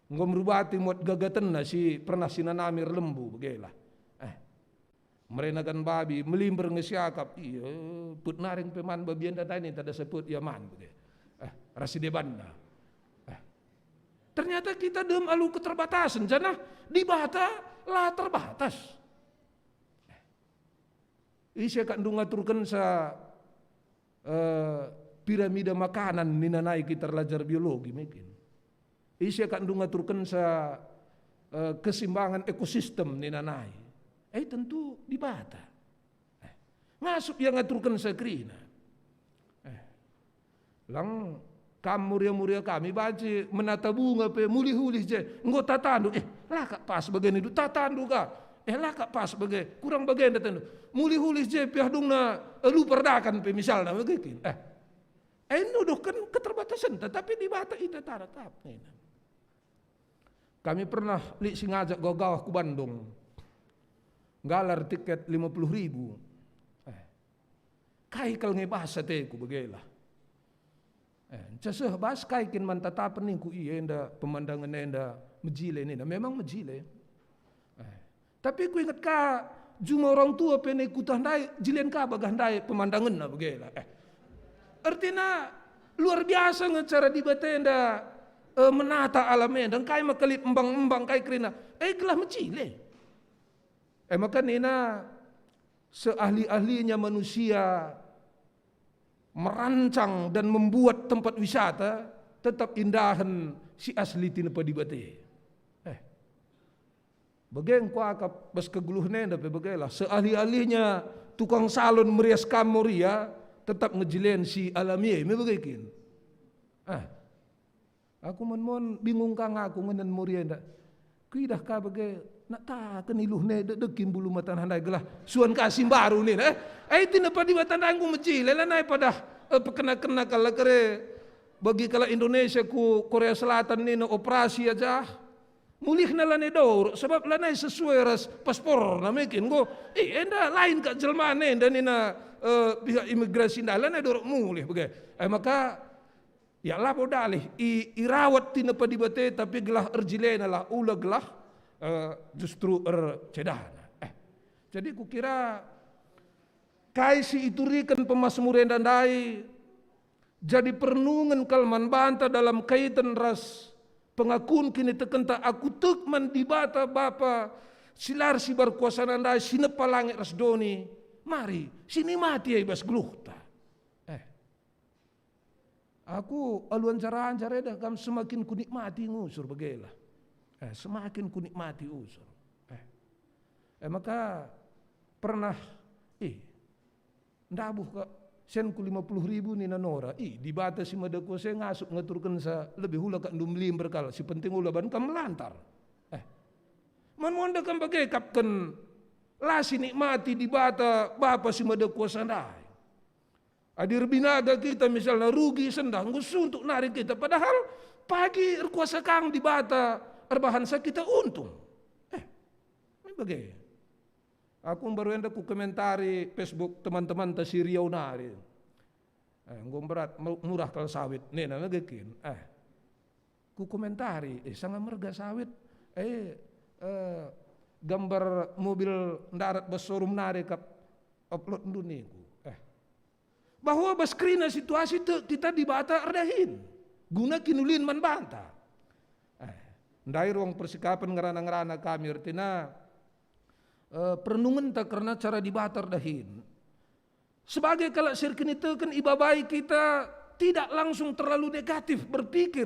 Ngom rubati muat gagatan na si pernah sinanamir lembu begailah. Merenakan babi melim berngesiakap. Iya, put naring peman babian data ini tada sebut yaman begai. Rasi debanda. Ternyata kita dem alu keterbatasan, janah di bata lah terbatas. Isya kan ngaturkan sa piramida makanan ninanai kita belajar biologi mungkin. Isya kan ngaturkan sa keseimbangan ekosistem ninanai. Tentu di bata. Ngasup yang ngaturkan sa krina. Lang kam muria-muria kami baca menata bunga pe mulih-hulih je. Engko tatandu lah kak pas bagian itu tatandu ka. Lah kak pas bagai kurang bagian tatandu. Mulih-hulih je piadungna lu perdakan pe misalna begitu. Nuduhkan keterbatasan tetapi di bata ita taratap. Kami pernah li singajak gawah ku Bandung. Galar tiket 50.000. Kai kal ngebahasa teku bagailah. Casah bahas kaikin man tatapan ni ku iya enda pemandangan enda mejile ni, memang mejile. Tapi ku ingat ka juma orang tua pene kutandai jilen ka bagandai pemandangan na bagailah. Artinya luar biasa ngecara di batenda menata alamnya dan kai makalip embang-embang kai krina. Kelah mejile. Maka nina seahli-ahlinya manusia merancang dan membuat tempat wisata tetap indahan si asli tina padibate. Bagain ku akap bas keguluhnya tapi bagailah seahli-ahlinya tukang salon merias kamoria tetap ngejilen si alamiah me bagaikin. Aku mon bingung kang aku ngenen moria ndak. Kuidah ka bagai nak tak keniluhne dekin bulu matan handai gelah suan kasim baru ni tina padi matan angku meci lelanai pada pekena-kena kala kere bagi kala Indonesia ku Korea Selatan ni operasi aja mulih na lane daur sebab lanai sesuai ras paspor na mekin go enda lain ka jelmane enda nina pihak imigrasi nda lanai daur mulih bagai maka ya lapo dalih irawat tina padi bate tapi gelah erjilena lah ula gelah justru cedana. Jadi kukira kaisi iturikan pemasmuren dandai jadi pernungan kalman banta dalam kaitan ras pengakun kini tekenta aku tekman di bata bapa silar si berkuasa nandai sinepa langit ras doni mari sini mati ai bas gluhta. Aku aluan cara dah kam semakin kunikmati ngusur bagailah. Semakin kunikmati usur. Maka pernah ndabuh ka sen ku 50.000 ni nanora di bata si madako saya ngasup ngaturkan sa lebih hula ka ndum lim berkal si penting hula ban kam melantar. Man monda kam bagai kapken lasi nikmati di bata bapa si madako sandai. Adir binaga kita misalnya rugi sendang untuk narik kita padahal pagi kuasa kang di bata erbahansa kita untung. Ini bagai. Aku baru enda ku komentari Facebook teman-teman ta si Riau nari. Ngom berat murah kalau sawit. Nena ngagekin. Ku komentari sangat merga sawit. Gambar mobil darat besorum nari kap upload dunia ku. Bahwa baskrina situasi tu kita di bata erdahin. Guna kinulin man banta. Ndai ruang persikapan ngerana-ngerana kami artinya perenungan tak karena cara dibatar dahin. Sebagai kalau sirkin itu kan ibabai kita tidak langsung terlalu negatif berpikir.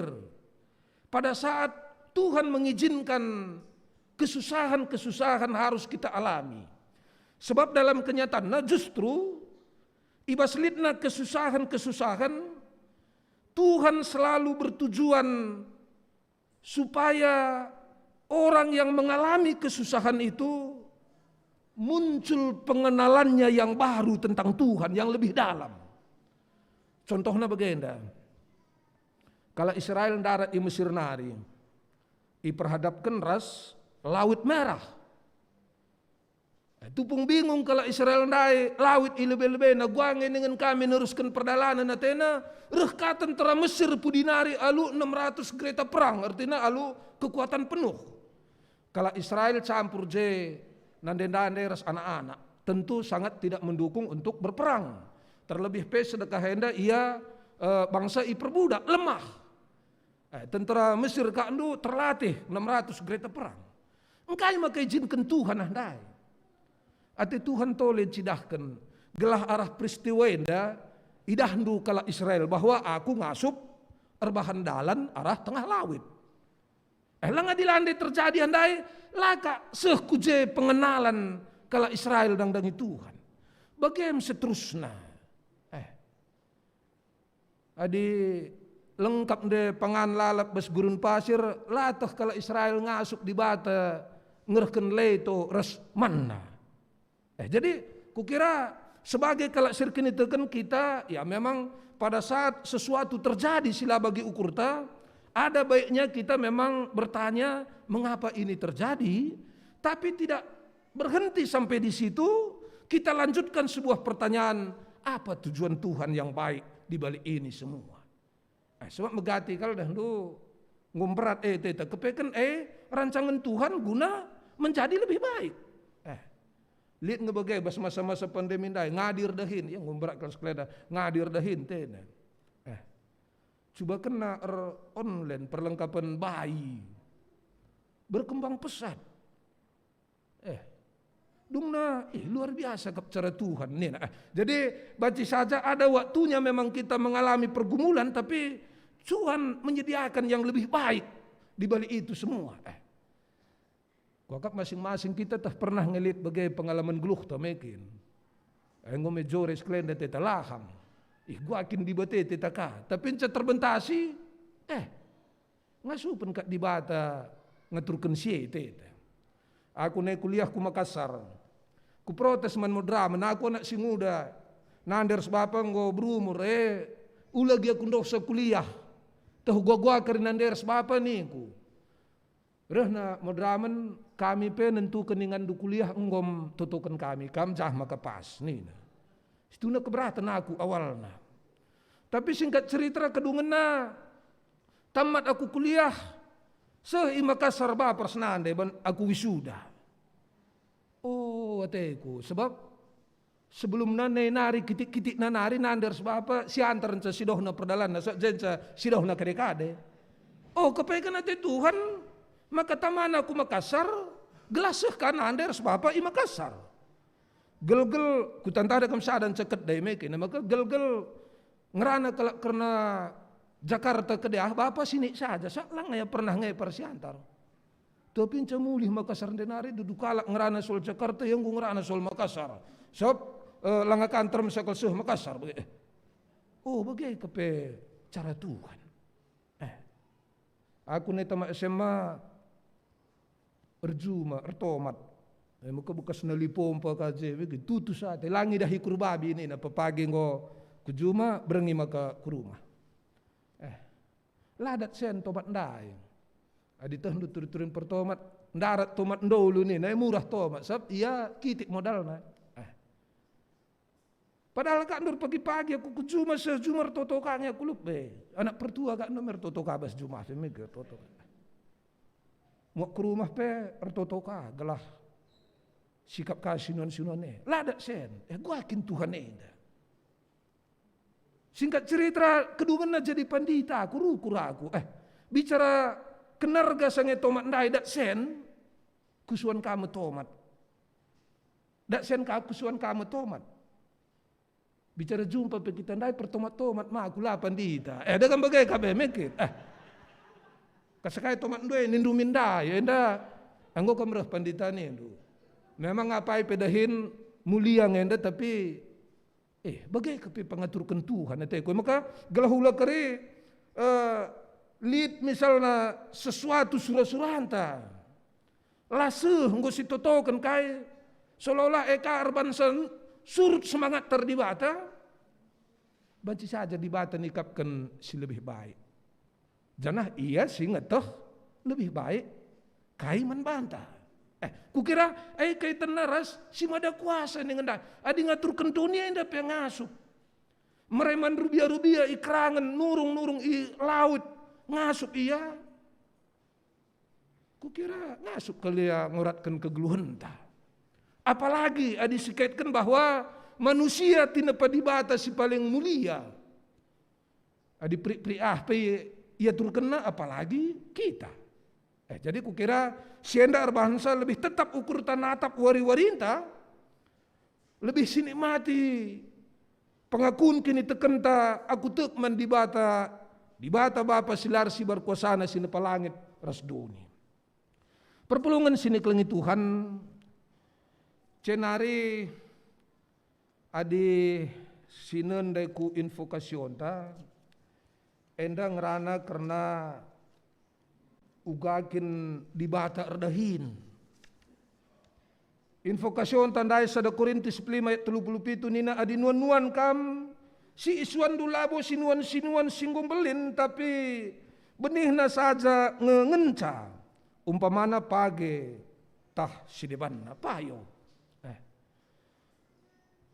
Pada saat Tuhan mengizinkan kesusahan-kesusahan harus kita alami. Sebab dalam kenyataan justru ibaslitna kesusahan-kesusahan Tuhan selalu bertujuan supaya orang yang mengalami kesusahan itu muncul pengenalannya yang baru tentang Tuhan yang lebih dalam. Contohnya begini, kalau Israel darat di Mesir nari, diperhadapkan ras Laut Merah. Tupung bingung kalau Israel naik laut ilebe-lebe na guange dengan kami neruskan perjalanan natena rehkatan tera Mesir pudinari alu 600 kereta perang, artinya alu kekuatan penuh. Kalau Israel campur je nande-nande ras anak-anak, tentu sangat tidak mendukung untuk berperang. Terlebih sedekah henda ia bangsa iperbudak lemah. Tentara Mesir kandu terlatih 600 kereta perang. Engkai maka izinkan Tuhan andai. Ati Tuhan tole cidahkan gelah arah peristiwa enda idahdu kala Israel bahwa aku ngasup erbahan dalan arah tengah laut. Lang adilande terjadi andai laka sekuje pengenalan kala Israel dangi Tuhan. Bagaimana seterusnya? Adi lengkap de pangan lalap bes gurun pasir latah kala Israel ngasup di bata ngerken leto res manna. Jadi kukira sebagai kalak sirkin itu kan kita ya memang pada saat sesuatu terjadi sila bagi ukurta ada baiknya kita memang bertanya mengapa ini terjadi, tapi tidak berhenti sampai di situ, kita lanjutkan sebuah pertanyaan, apa tujuan Tuhan yang baik di balik ini semua. Sebab megati kalau dah lu ngumprat teta kepekan rancangan Tuhan guna menjadi lebih baik. Lihat ngebagai bas masa-masa pandemi dai ngadir dahin yang ngombrakkan sekeleda ngadir dahin tena. Coba kena online perlengkapan bayi berkembang pesat. Dungna luar biasa cara Tuhan nih. Jadi baca saja ada waktunya memang kita mengalami pergumulan tapi Tuhan menyediakan yang lebih baik di balik itu semua. Kokak masing-masing kita tak pernah ngelit bagai pengalaman geluh tak mekin. Ngome jores klenda teta lahang. Gua akin dibate teta ka. Tapi enca terbentasi, ngasupan kat dibata ngaturkan sie teta. Aku naik kuliah ku Makassar. Ku protes man modraman, aku anak si muda. Nander sebapa ngo berumur, ulagi aku ndosa kuliah. Tahu gua karin nander sebapa nih ku. Rehna modraman kami pe nentu keningan du kuliah enggom totokan kami kam jah maka pas nih. Itu na keberatan aku awalnya. Tapi singkat cerita kedungena tamat aku kuliah seh Makassar ba persnande ban aku wisuda. Oh ateku sebab sebelum nari kitik-kitik nari nander sebab si antar si dohna perdalan sa jenca si dohna kadekade. Oh kepekan ate Tuhan maka taman aku Makassar gelaseh kan ander sebab i Makassar. Gel-gel kutantara kam sadan ceket dai mekin maka gel-gel ngerana karena Jakarta kedeah bapa sini saja saklang ya pernah ngai persiantar. Tapi camulih Makassar denari duduk kalak ngerana sol Jakarta yang ngerana sol Makassar. Sob langa kantor misakal seh Makassar. Oh bagai kepe cara Tuhan. Aku nih tamat SMA berjuma ertomat. Muka bekas nalipompa kaje begitu tutu sate langi dah hikur babi ini na papagi ngo kujuma berengi maka ke rumah. Ladat sen tomat ndai. Adi teh turin pertomat ndarat tomat ndolu ni na murah tomat sab iya kitik modalna. Padahal kak nur pagi-pagi aku kujuma sejumar toto kanya kuluk be. Anak pertua kak nomor toto kabas jumah semega toto. Mau ke rumah pe ertoto ka gelah sikap kasinuan-sinuan ladak sen. Gua yakin Tuhan eda. Singkat cerita kedungan jadi pandita kuru-kuraku. Bicara kenarga sange tomat ndai dak sen kusuan kamu tomat. Dak sen ka kusuan kamu tomat. Bicara jumpa pe kita ndai pertomat-tomat mah aku lah pandita. Dengan bagai kabe mekit. Kasakai tomat ndoi nindu minda ya enda anggo kamrah pandita ni ndu. Memang ngapai pedahin mulia ngenda tapi bagai kepi pengaturkan Tuhan ate ko maka gelahula kari Lihat misalnya sesuatu surah-surahanta. Laseh nggo sitotoken kai seolah-olah eka arbansa surut semangat terdibata. Banci saja dibata nikapkan si lebih baik. Janah iya sih ngetoh lebih baik kai membantah. Kukira kaitan naras si mada kuasa nih ngendak. Adi ngaturkan dunia indah pengasuh. Mereman rubia-rubia ikrangan nurung-nurung i laut ngasup iya. Kukira ngasup kali ya nguratkan kegeluhan ta. Apalagi adi sikaitkan bahwa manusia tina padibata si paling mulia. Adi pri ia turkena apalagi kita. Jadi kukira sienda arbahasa lebih tetap ukur tanatap wari-warinta. Lebih sinikmati pengakuan kini tekenta aku tekman di bata bapa silar si berkuasana sini palangit ras duni. Perpulungan sini kelengi Tuhan cenari adi sinendai ku invokasion ta enda ngerana karena ugakin di bata erdahin. Invokasion tandai sada Korintus 5 ayat 37 nina adi nuan-nuan kam si isuan dulabo sinuan-sinuan singgong belin tapi benihna saja ngenca umpamana page tah sidebanna payo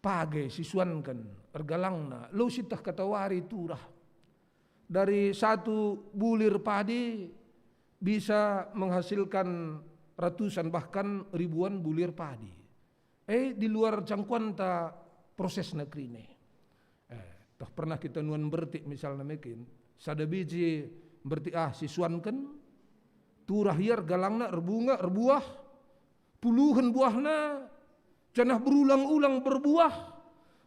page sisuankan ergalangna lo sitah katawari turah dari satu bulir padi bisa menghasilkan ratusan bahkan ribuan bulir padi. Di luar jangkauan ta proses negeri ini. Toh pernah kita nuan bertik misalnya mungkin sada biji bertik sisuankan turah hiar galangna erbunga erbuah puluhan buahna canah berulang-ulang berbuah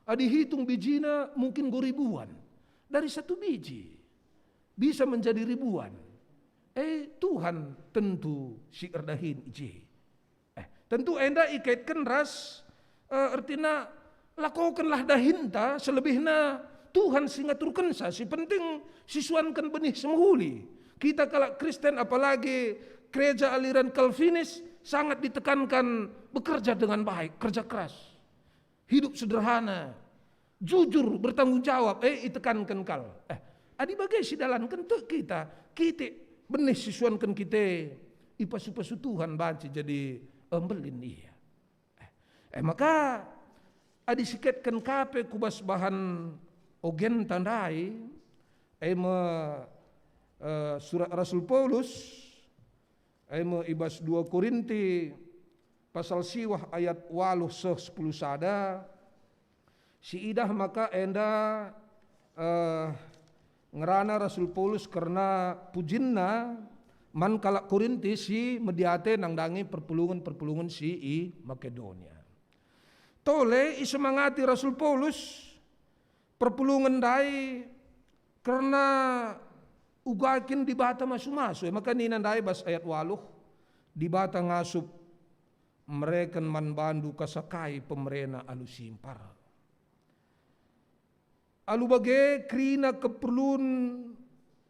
adi hitung bijina mungkin ribuan dari satu biji bisa menjadi ribuan. Tuhan tentu si erdahin iji. Tentu enda ikaitkan ras artinya lakukanlah dahinta selebihna Tuhan singaturkan sa si penting sisuankan benih semuli. Kita kalau Kristen apalagi gereja aliran Calvinis sangat ditekankan bekerja dengan baik, kerja keras. Hidup sederhana, jujur, bertanggung jawab, itekankan kal. Adi bagai si dalan kentuk kita benih sisuankan kita ipasu-pasu Tuhan banci jadi embelin iya. Maka adi siketkan kape kubas bahan ogen tandai surat Rasul Paulus ibas 2 Korinti pasal siwah ayat 8 10 sada si idah maka enda ngerana Rasul Paulus karena pujinna man kalak Korinti si mediate nangdangi perpulungan si i Makedonia. Tole isemangati Rasul Paulus perpulungan dai karena ugakin di bata masu-masu. Maka ninandai bas ayat 8 di bata ngasup mereka man bandu kasakai pemerena alusimpar. Alu bagai krina keperluan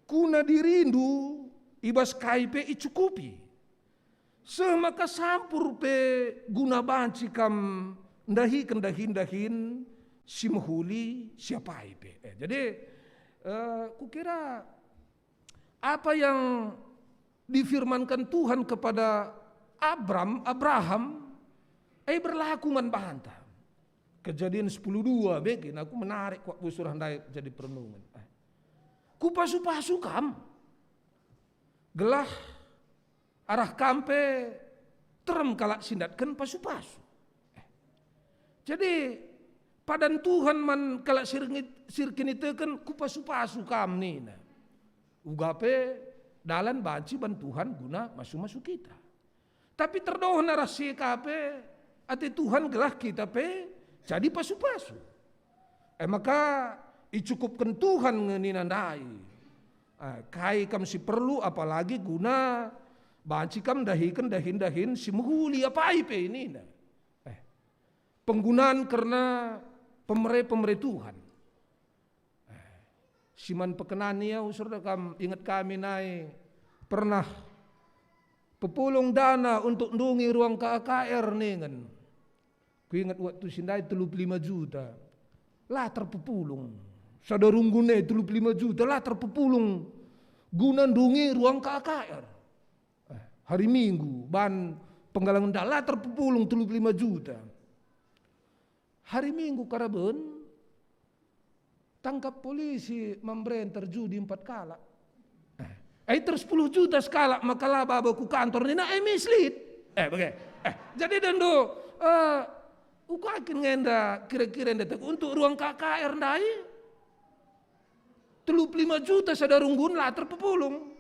kuna dirindu ibas kaipe icukupi. Semaka sampur pe guna banci kam dahin si mahuli siapa ipe. Jadi kukira apa yang difirmankan Tuhan kepada Abraham berlaku man bahanta. Kejadian 10:2 bikin aku menarik kok surah handai jadi perenungan. Kupasu-pasu kam. Gelah arah kampe terem kalak sindatkan pasu-pasu. Jadi padan Tuhan man kalak sirkin itu kan kupasu-pasu kam nih. Ugape dalan banci bantuhan guna masuk-masuk kita. Tapi terdoh narasi kape ati Tuhan gelah kita pe jadi pasu-pasu. Maka icukupkan Tuhan ngeninandai. Kai kam si perlu apalagi guna banci kam dahin si menghuli apa ipe ini. Penggunaan karena pemerintah Tuhan. Siman pekenani ya usur kam ingat kami naik pernah pepulung dana untuk ndungi ruang KKR nih kan. Ku ingat waktu sindai 35 juta. Lah terpepulung. Sadarunggune 35 juta lah terpepulung. Guna ndungi ruang KKR. Hari Minggu ban penggalangan dana terpepulung 35 juta. Hari Minggu karaben tangkap polisi memberenter judi 4 kala. Terus 10 juta sekala maka lah babaku kantor ni na mislead. Jadi dendo ukakin ngenda kira-kira ndak untuk ruang KKR ndai 35 juta sadarunggun lah terpepulung.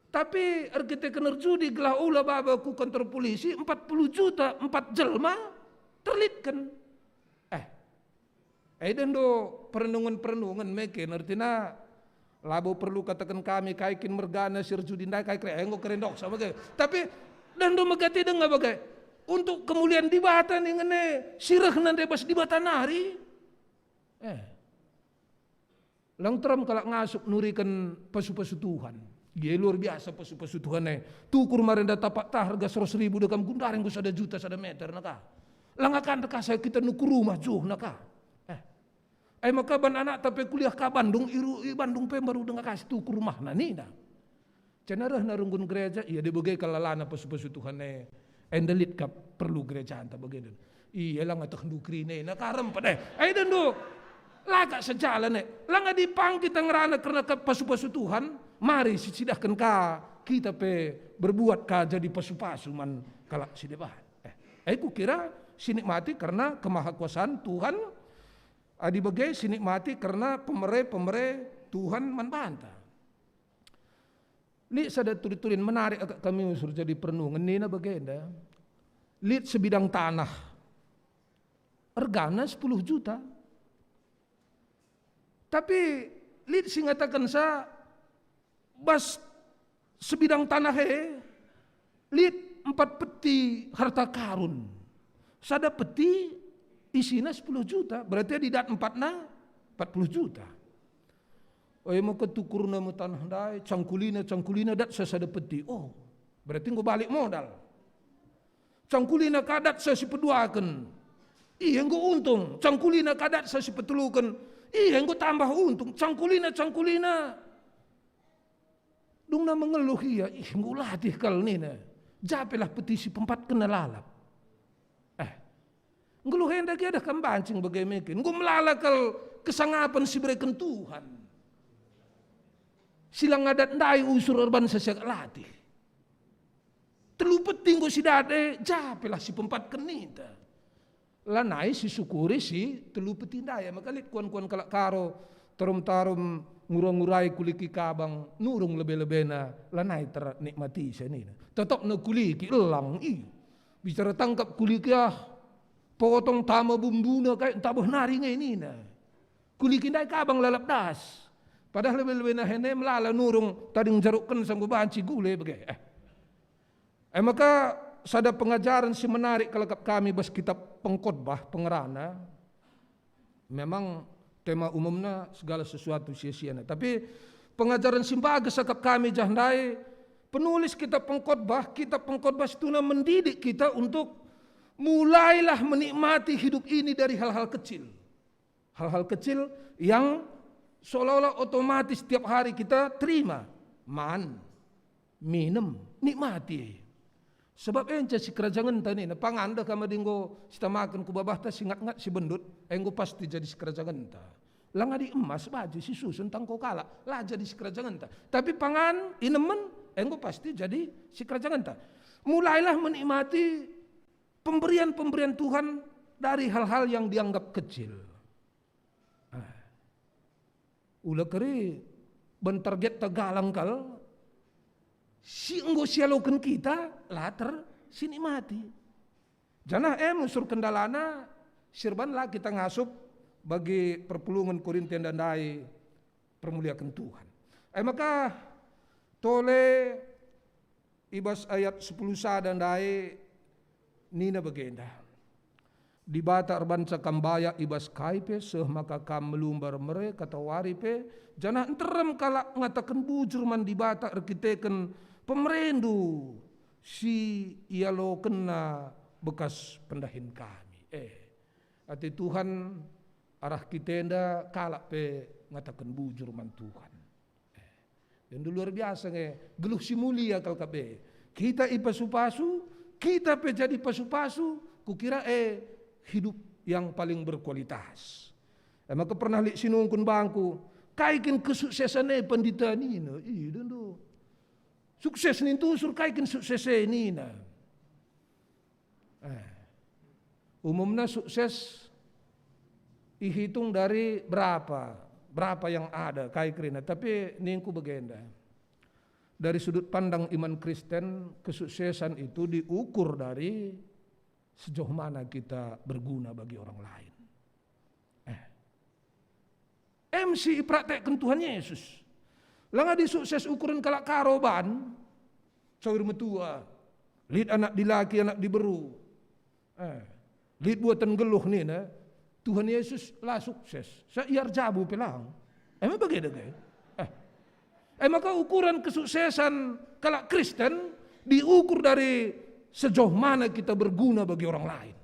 Tapi arkitek judi gelah ula babaku kantor polisi 40 juta 4 jelma terlitkan. Dendo perenungan meken artinya labo perlu katakan kami kaikin mergana sir judindai kai krengo kerendok sama ke. Tapi dendo megati denga bagai untuk kemuliaan di bata nih ngene sirah nan debas di bata nari. Lang teram kalak ngasuk nurikan pasu-pasu Tuhan. Dia luar biasa pasu-pasu Tuhan tukur marenda tapak tah harga 100.000 dekam gundaring gus ada juta sada meter naka. Lang akan teka saya kita nuku rumah juh naka. Maka ban anak tapi kuliah ka Bandung Bandung baru dengan kasih tuku rumah nani dah. Cenarah narunggun gereja iya dia bagai kalalana pasu-pasu Tuhan endelit kap perlu gereja anta bagai. Iya lang atak ndukri na karem pada. Dendo laga sejalan lang dipang kita ngerana karena pasu-pasu Tuhan. Mari sidahkan ka kita berbuat ka jadi pasu-pasu man kalak sidebah. Ku kira sinikmati karena kemahakuasaan Tuhan. Adi bagai sinikmati karena pemere Tuhan membanta. Lihat sada turin menarik agak kami usur jadi perenungan nina bagenda. Lihat sebidang tanah. Regana 10 juta. Tapi lihat singatakan sa bas sebidang tanah lihat 4 peti harta karun. Sada peti isinya 10 juta, berarti di dat 40 juta. Mau ketukur nama tanah dai, cangkulina dat sesada peti. Berarti nggak balik modal. Cangkulina kadat saya sipeduakan. Iya nggak untung. Cangkulina kadat saya sipetulukan. Iya nggak tambah untung. Cangkulina. Dung na mengeluh iya, nggak latih kal nina. Japelah peti si pempat kena lalap. Ngeluh hendak ada kambancing bagaimana gue melalakal kesangapan si berikan Tuhan. Silang ngadat ndai usur urban sesiak latih. Terlupa tinggu si dade, japelah si pempat kenita. Lanai si syukuri si terlupa tindaya. Maka lihat kuan-kuan kalak karo, tarum-tarum ngurang-ngurai kuliki kabang, nurung lebih-lebihna, lanai ternikmati senina. Tetap na kuliki, elang, bicara tangkap kuliki potong tama bumbuna kayak tabah naring ini na. Kulikin dai kabang lalap das. Padahal lebih-lebih na hene melala nurung tading jarukkan sanggup banci gule bagai. Maka sada pengajaran si menarik kalakap kami bas kitab pengkhotbah pengerana. Memang tema umumnya segala sesuatu sia-sia. Tapi pengajaran si bagus sakap kami jahandai penulis kitab pengkhotbah itu mendidik kita untuk mulailah menikmati hidup ini dari hal-hal kecil. Hal-hal kecil yang seolah-olah otomatis setiap hari kita terima. Man, minum, nikmati. Sebab ence si kerajaan tani, panganda kama dinggo sita makan ku babah ta singat-ngat si bendut, enggo pasti jadi si kerajaan ta. Lang adi emas baju si susun tangko kala, lah jadi si kerajaan ta. Tapi pangan inemen, enggo pasti jadi si kerajaan ta. Mulailah menikmati pemberian-pemberian Tuhan dari hal-hal yang dianggap kecil. Ulah keri bentarget tagalang kal si enggo sialokan kita later sinikmati. Janah unsur kendalana sirban lah kita ngasup bagi perpulungan Korintian dan dai permuliakan Tuhan. Maka tole ibas ayat 10 sa dan dai nina bagenda. di bata arbanca kambaya ibas kaipe seh maka kam melumbar mere kata waripe jana enterem kala ngatakan bujur man di bata arkiteken pemerendu si ialo kena bekas pendahin kami. Ati Tuhan arah kitenda kala pe ngatakan bujur man Tuhan. Dan luar biasa geluh si mulia kal kabe. Kita ipasu-pasu, kita pe jadi pasu-pasu, kukira hidup yang paling berkualitas. Maka pernah li sinungkun bangku, kaikin kesuksesan pendeta nina. Dendo. Sukses nin tusur kaikin sukses nina. Umumnya sukses dihitung dari berapa yang ada kaikrina. Tapi ningku begenda. Dari sudut pandang iman Kristen, kesuksesan itu diukur dari sejauh mana kita berguna bagi orang lain. MC praktekkan Tuhan Yesus. Langa di sukses ukuran kalak karoban, sawir metua, lid anak dilaki anak diberu, lid buatan geluh nih na, Tuhan Yesus lah sukses. Saya jabu pelang. Emang bagaimana gaya? Maka ukuran kesuksesan kalak Kristen diukur dari sejauh mana kita berguna bagi orang lain.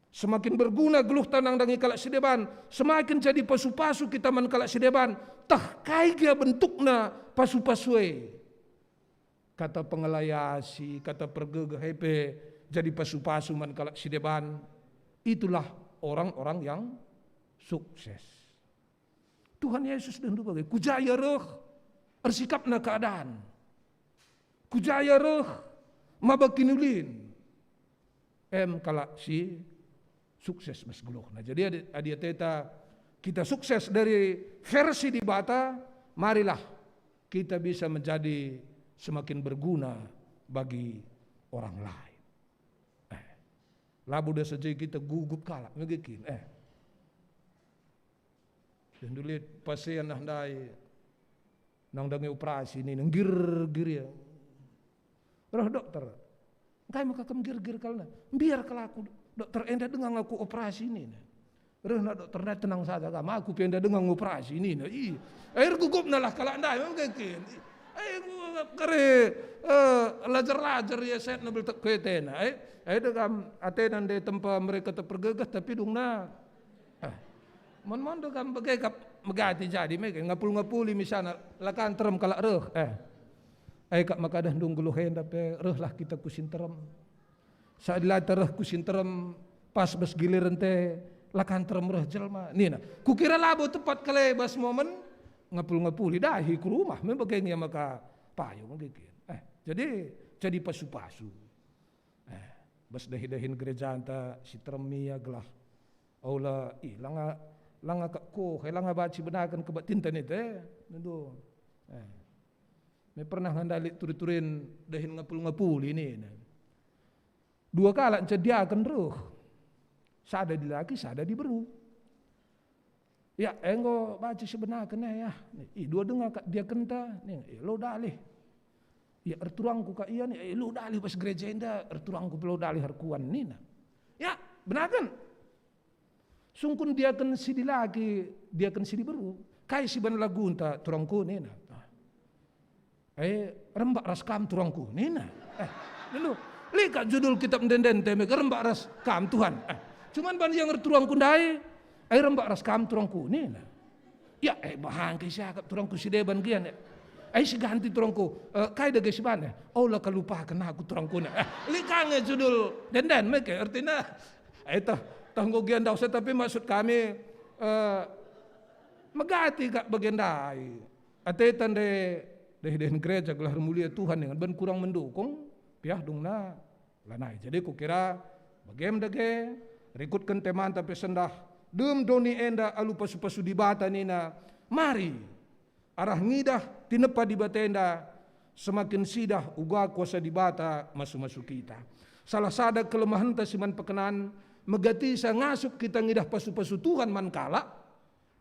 Semakin berguna geluh tanang dangi kalak sideban, semakin jadi pasu-pasu kita man kalak sideban, tah kaiga bentukna pasu-pasue. Kata pengelayasi, kata pergegah hepe, jadi pasu-pasu man kalak sideban. Itulah orang-orang yang sukses. Tuhan Yesus dan bagai kujaya roh bersikap na keadaan. Kujaya roh mabakinulin. Kala si sukses mas geluh. Nah jadi adia teta kita sukses dari versi di bata, marilah kita bisa menjadi semakin berguna bagi orang lain. Labu dah saja kita gugup kalak megikin. Dan dulu pasien nang dangi operasi ini gir ya. Roh dokter, kai maka kam gir kalna. Biar kalaku dokter enda dengan aku operasi ini. Roh nak dokter dah tenang saja kam. Aku penda dengan operasi ini. Air gugup nalah kalak ndai mungkin. Kare lajar ya set nabel tak ketena. Dekam atenan de tempat mereka terpergegah tapi dungna. Mon do kam bagai kap megati jadi mereka ngapul-ngapuli misalnya lakan terem kalak reh. Kak makadah dungguluh henda pe reh lah kita kusin terem. Saat dilat reh kusin terem pas bas giliran te lakan terem reh jelma. Nina, kukira labo tepat kale bas momen ngapul-ngapuli dahi ke rumah membagai nya maka payo mungkin. Jadi pasu-pasu. Bas dahi-dahin gereja anta si teremia gelah. Aula langa kakko, langa baci benakan kebat tinta ni teh, nado. Me pernah ngandali turi-turin dahin ngapul-ngapul ini. Dua kala cediakan roh. Sada di laki, sada di beru. Ya, enggo baci sebenakan ya. Dua dengar dia kenta, nih lo dalih. Ya erturangku ka iya nih, lo dalih pas gereja inda, erturangku lo dalih harkuan nina. Ya, benakan. Sungkun dia kan si dilaki, dia kan si diberu. Kai si ban lagunta turangku nina. Rembak raskam turangku nina. Lalu lika judul kitab denden teme rembak raskam Tuhan. Cuman ban yang turangku ndai, rembak raskam turangku nina. Ya bahan ke siakap turangku si deban gian. Si ganti turangku. Kai dage si ban. Oh lah kalupakan aku turangku na. Lika nge judul denden meke artinya tanggogian daw sa tapi maksud kami magati kak bagendai. Atetan de gereja gelar mulia Tuhan dengan ben kurang mendukung piah dong na lanai. Jadi kukira bagem dage rikutkan teman tapi sendah dem doni enda alu pasu-pasu di bata nina. Mari arah ngidah tinepa di batenda semakin sidah uga kuasa di bata masuk-masuk kita. Salah sada kelemahan tasiman pekenan megati sa ngasup kita ngidah pasu-pasu Tuhan man kala,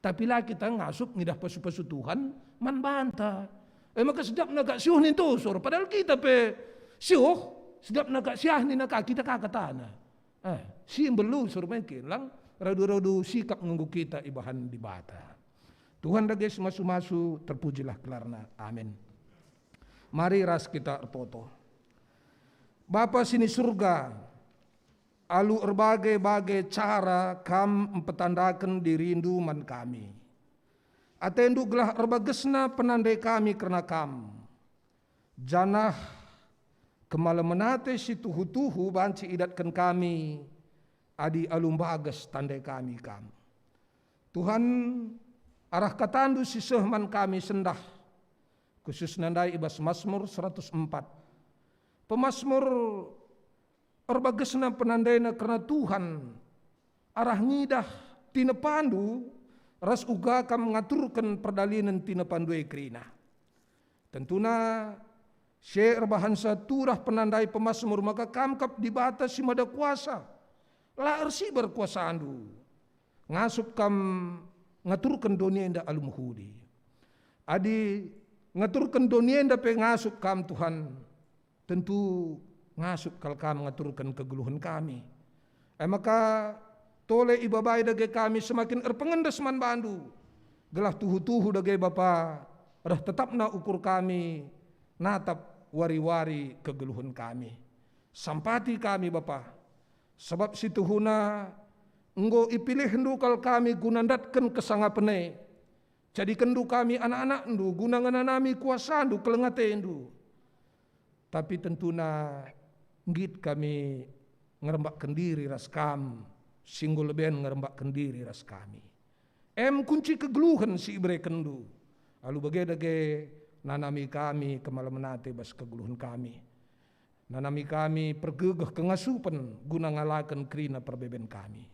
tapi lah kita ngasup ngidah pasu-pasu Tuhan man banta. Maka sedap naga siuh nin tusur, padahal kita pe siuh sedap naga siah ni naga kita kakatana. Si belu surmaikin lang radu-radu sikap ngunggu kita ibahan di bata. Tuhan dage masu-masu terpujilah gelarna. Amin. Mari ras kita ertoto. Bapa sini surga, alu berbagai-bagai cara kam empetandakan dirindu man kami. Atendu gelah erbagesna penandai kami karena kam. Janah kemalemenate si tuhu-tuhu banci idatkan kami. Adi alum bagas tandai kami kam. Tuhan arah katandu si sehman kami sendah. Khusus nandai ibas Mazmur 104. Pemazmur erbagesna penandaina karena Tuhan arah ngidah tina pandu ras uga kam mengaturkan perdalinan tina pandu ekrina. Tentuna se erbahansa turah penandai pemazmur maka kamkap di batas si mada kuasa la ersi berkuasa andu ngasup kam ngaturkan dunia inda alumuhudi adi ngaturkan dunia inda pe ngasup kam Tuhan tentu ngasup kal kam ngaturkan kegeluhan kami. Maka tole ibabai dage kami semakin erpengendes man bandu. Gelah tuhu-tuhu dage Bapa, rah tetapna ukur kami natap wari-wari kegeluhan kami. Sampati kami Bapa. Sebab situhuna enggo ipilih hendu kal kami gunandatkan kesangapene. Jadi kendu kami anak-anak endu guna ngananami kuasa endu kelengate endu. Tapi tentuna ngit kami ngerembakkan diri ras kam, singgul lebihan ngerembakkan diri ras kami. Kunci kegeluhan si ibre kendu. Lalu bage-dage nanami kami kemalemenate bas kegeluhan kami. Nanami kami pergegeh kengasupan guna ngalakan krina perbeben kami.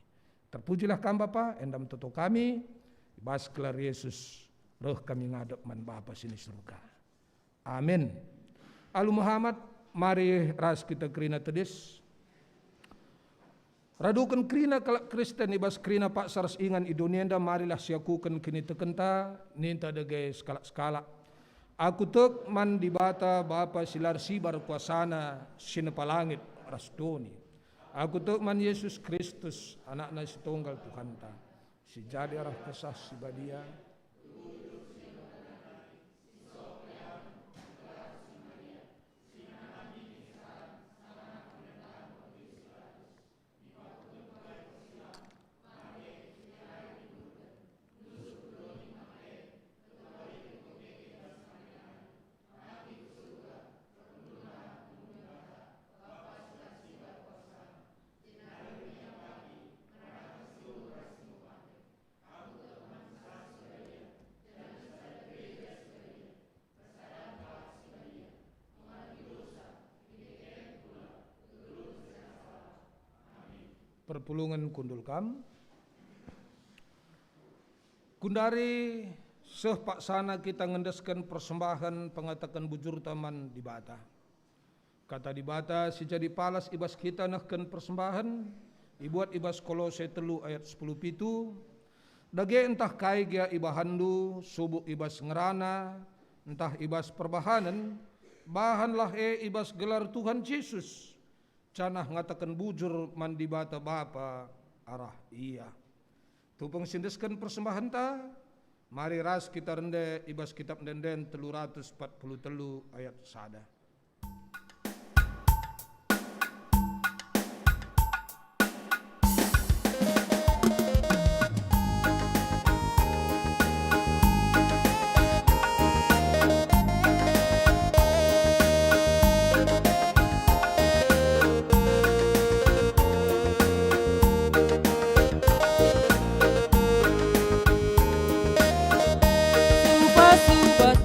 Terpujilah kam Bapa, endam toto kami, bas kelar Yesus, roh kami ngadep man Bapa sini surga. Amin. Alu Muhammad, mari ras kita krina tedis. Radukan krina kalak Kristen ibas krina pak saras ingan idonienda marilah siakukan kini tekenta ninta dage skala-skala. Aku tek man di bata Bapa silar sibar kuasana sinepalangit ras doni. Aku tek man Yesus Kristus anakna si tunggal Tuhanta. Si jadi arah kesah si badia. Perpulungan kundul kam. Kundari seh pak sana kita ngendeskan persembahan pengatakan bujur taman di bata. Kata di bata si jadi palas ibas kita nahkan persembahan ibuat ibas Kolose 3 ayat 10 pitu. Dage entah kai gia ibahandu subuh ibas ngerana entah ibas perbahanan bahanlah ibas gelar Tuhan Yesus. Canah ngatakan bujur mandi bata Bapa arah iya. Tupang sindeskan persembahan ta, mari ras kita rende ibas kitab denden 343 ayat sada. Subas-subas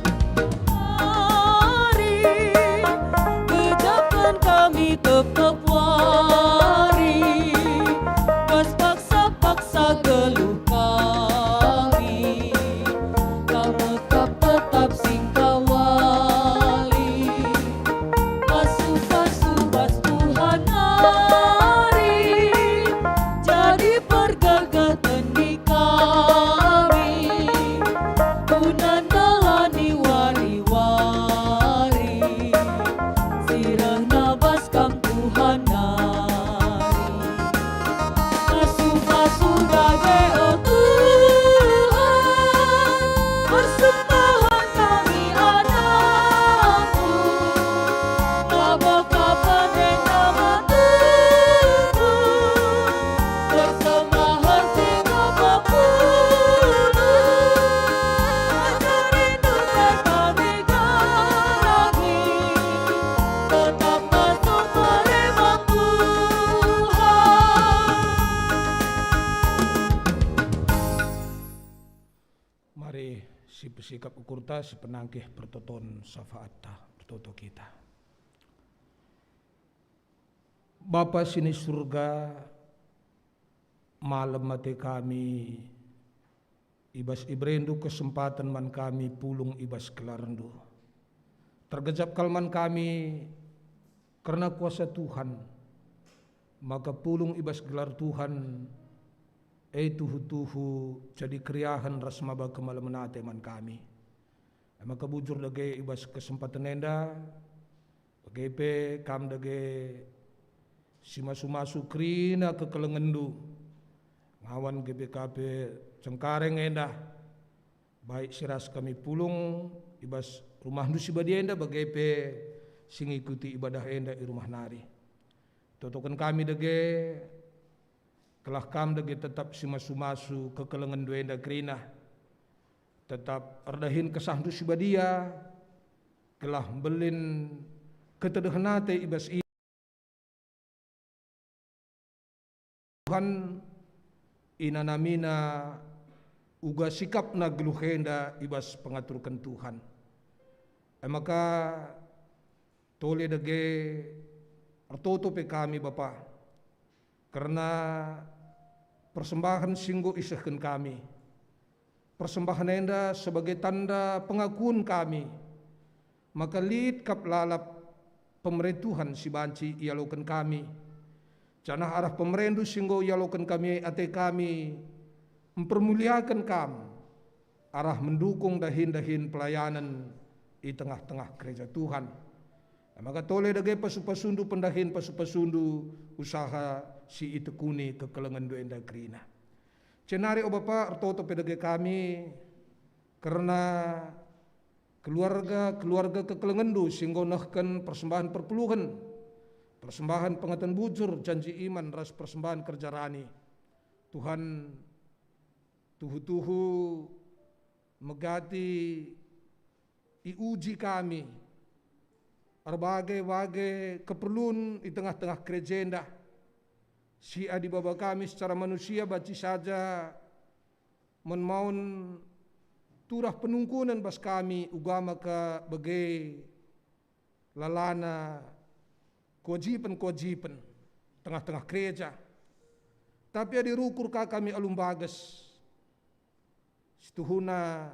hari tota si penangkih pertoton syafaat pertoto kita. Bapa sini surga, malam mati kami, ibas ibrendu kesempatan man kami pulung ibas kelarendu. Tergejap kalman kami karena kuasa Tuhan, maka pulung ibas gelar Tuhan, tuhu-tuhu jadi kriahan rasmaba kemalamanate man kami. Maka bujur dage ibas kesempatan enda, bagepe kam dage simasu-masu krina kekelengendu, ngawan GBKP Cengkareng enda, baik siras kami pulung ibas rumah nu sibadi enda bagepe sing ikuti ibadah enda di rumah nari. Totokan kami dage kelah kam dage tetap simasu-masu kekelengan duenda krina, tetap ardahin kesah nu sibadia, kelah belin ketedehnate ibas Tuhan inanamina uga sikap na geluhenda ibas pengaturkan Tuhan. Maka tole dage artoto pe kami Bapa, karena persembahan singgo isahkan kami, persembahan enda sebagai tanda pengakuan kami, maka lid kap lalap pemerintuhan si banci ialokan kami, janah arah pemerendu singgo ialokan kami ate kami, mempermuliakan kam, arah mendukung dahin-dahin pelayanan di tengah-tengah gereja Tuhan. Maka tole dage pasu-pasundu pendahin pasu-pasundu usaha si itekuni kekelengan duenda krina. Cenari o Bapa artoto pedage kami karena keluarga kekelengendu singgo nahken persembahan perpuluhan, persembahan pengatan bujur janji iman ras persembahan kerja rani. Tuhan tuhu-tuhu megati iuji kami berbagai keperluan di tengah-tengah gereja. Si adi baba kami secara manusia baci saja menmaun turah penungkunan bas kami ugama ke bagai lalana kewajiban tengah-tengah gereja. Tapi adi rukur ka kami alum bagas situhuna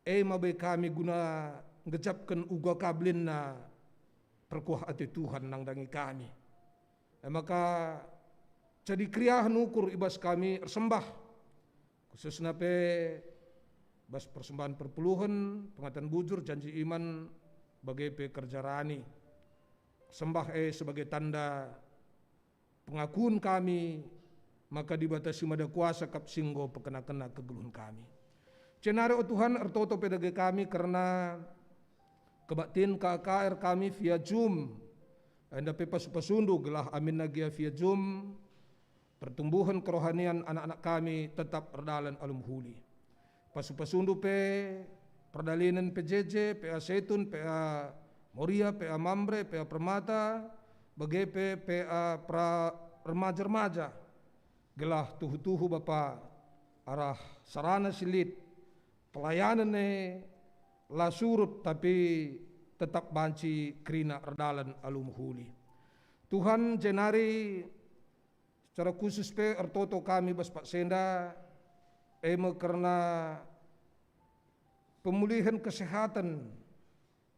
mabai kami guna ngejapkan uga kablin na perkuah ati Tuhan nang dangi kami. Maka jadi kriahan ukur ibas kami sembah khususnya pe bas persembahan perpuluhan pengatan bujur janji iman bagai pe kerja rani. Sembah sebagai tanda pengakuan kami, maka dibatasi mada kuasa kap singgo pekena-kena kegeluhan kami. Cenare o Tuhan artoto pedage kami karena kebaktin KKR kami via Zoom. Anda pe pasu-pasundu gelah amin nagia via Zoom. Pertumbuhan kerohanian anak-anak kami tetap berdalan alum huli. Pasu-pasundu pe perdalinan PJJ, PA Setun, PA Moria, PA Mambre, PA Permata, bagepe PA pra remaja-remaja. Gelah tuhu-tuhu Bapa arah sarana silit pelayanan la surut tapi tetap banci krina erdalan alum huli. Tuhan jenari secara khusus pe artoto kami bas Pak Senda karena pemulihan kesehatan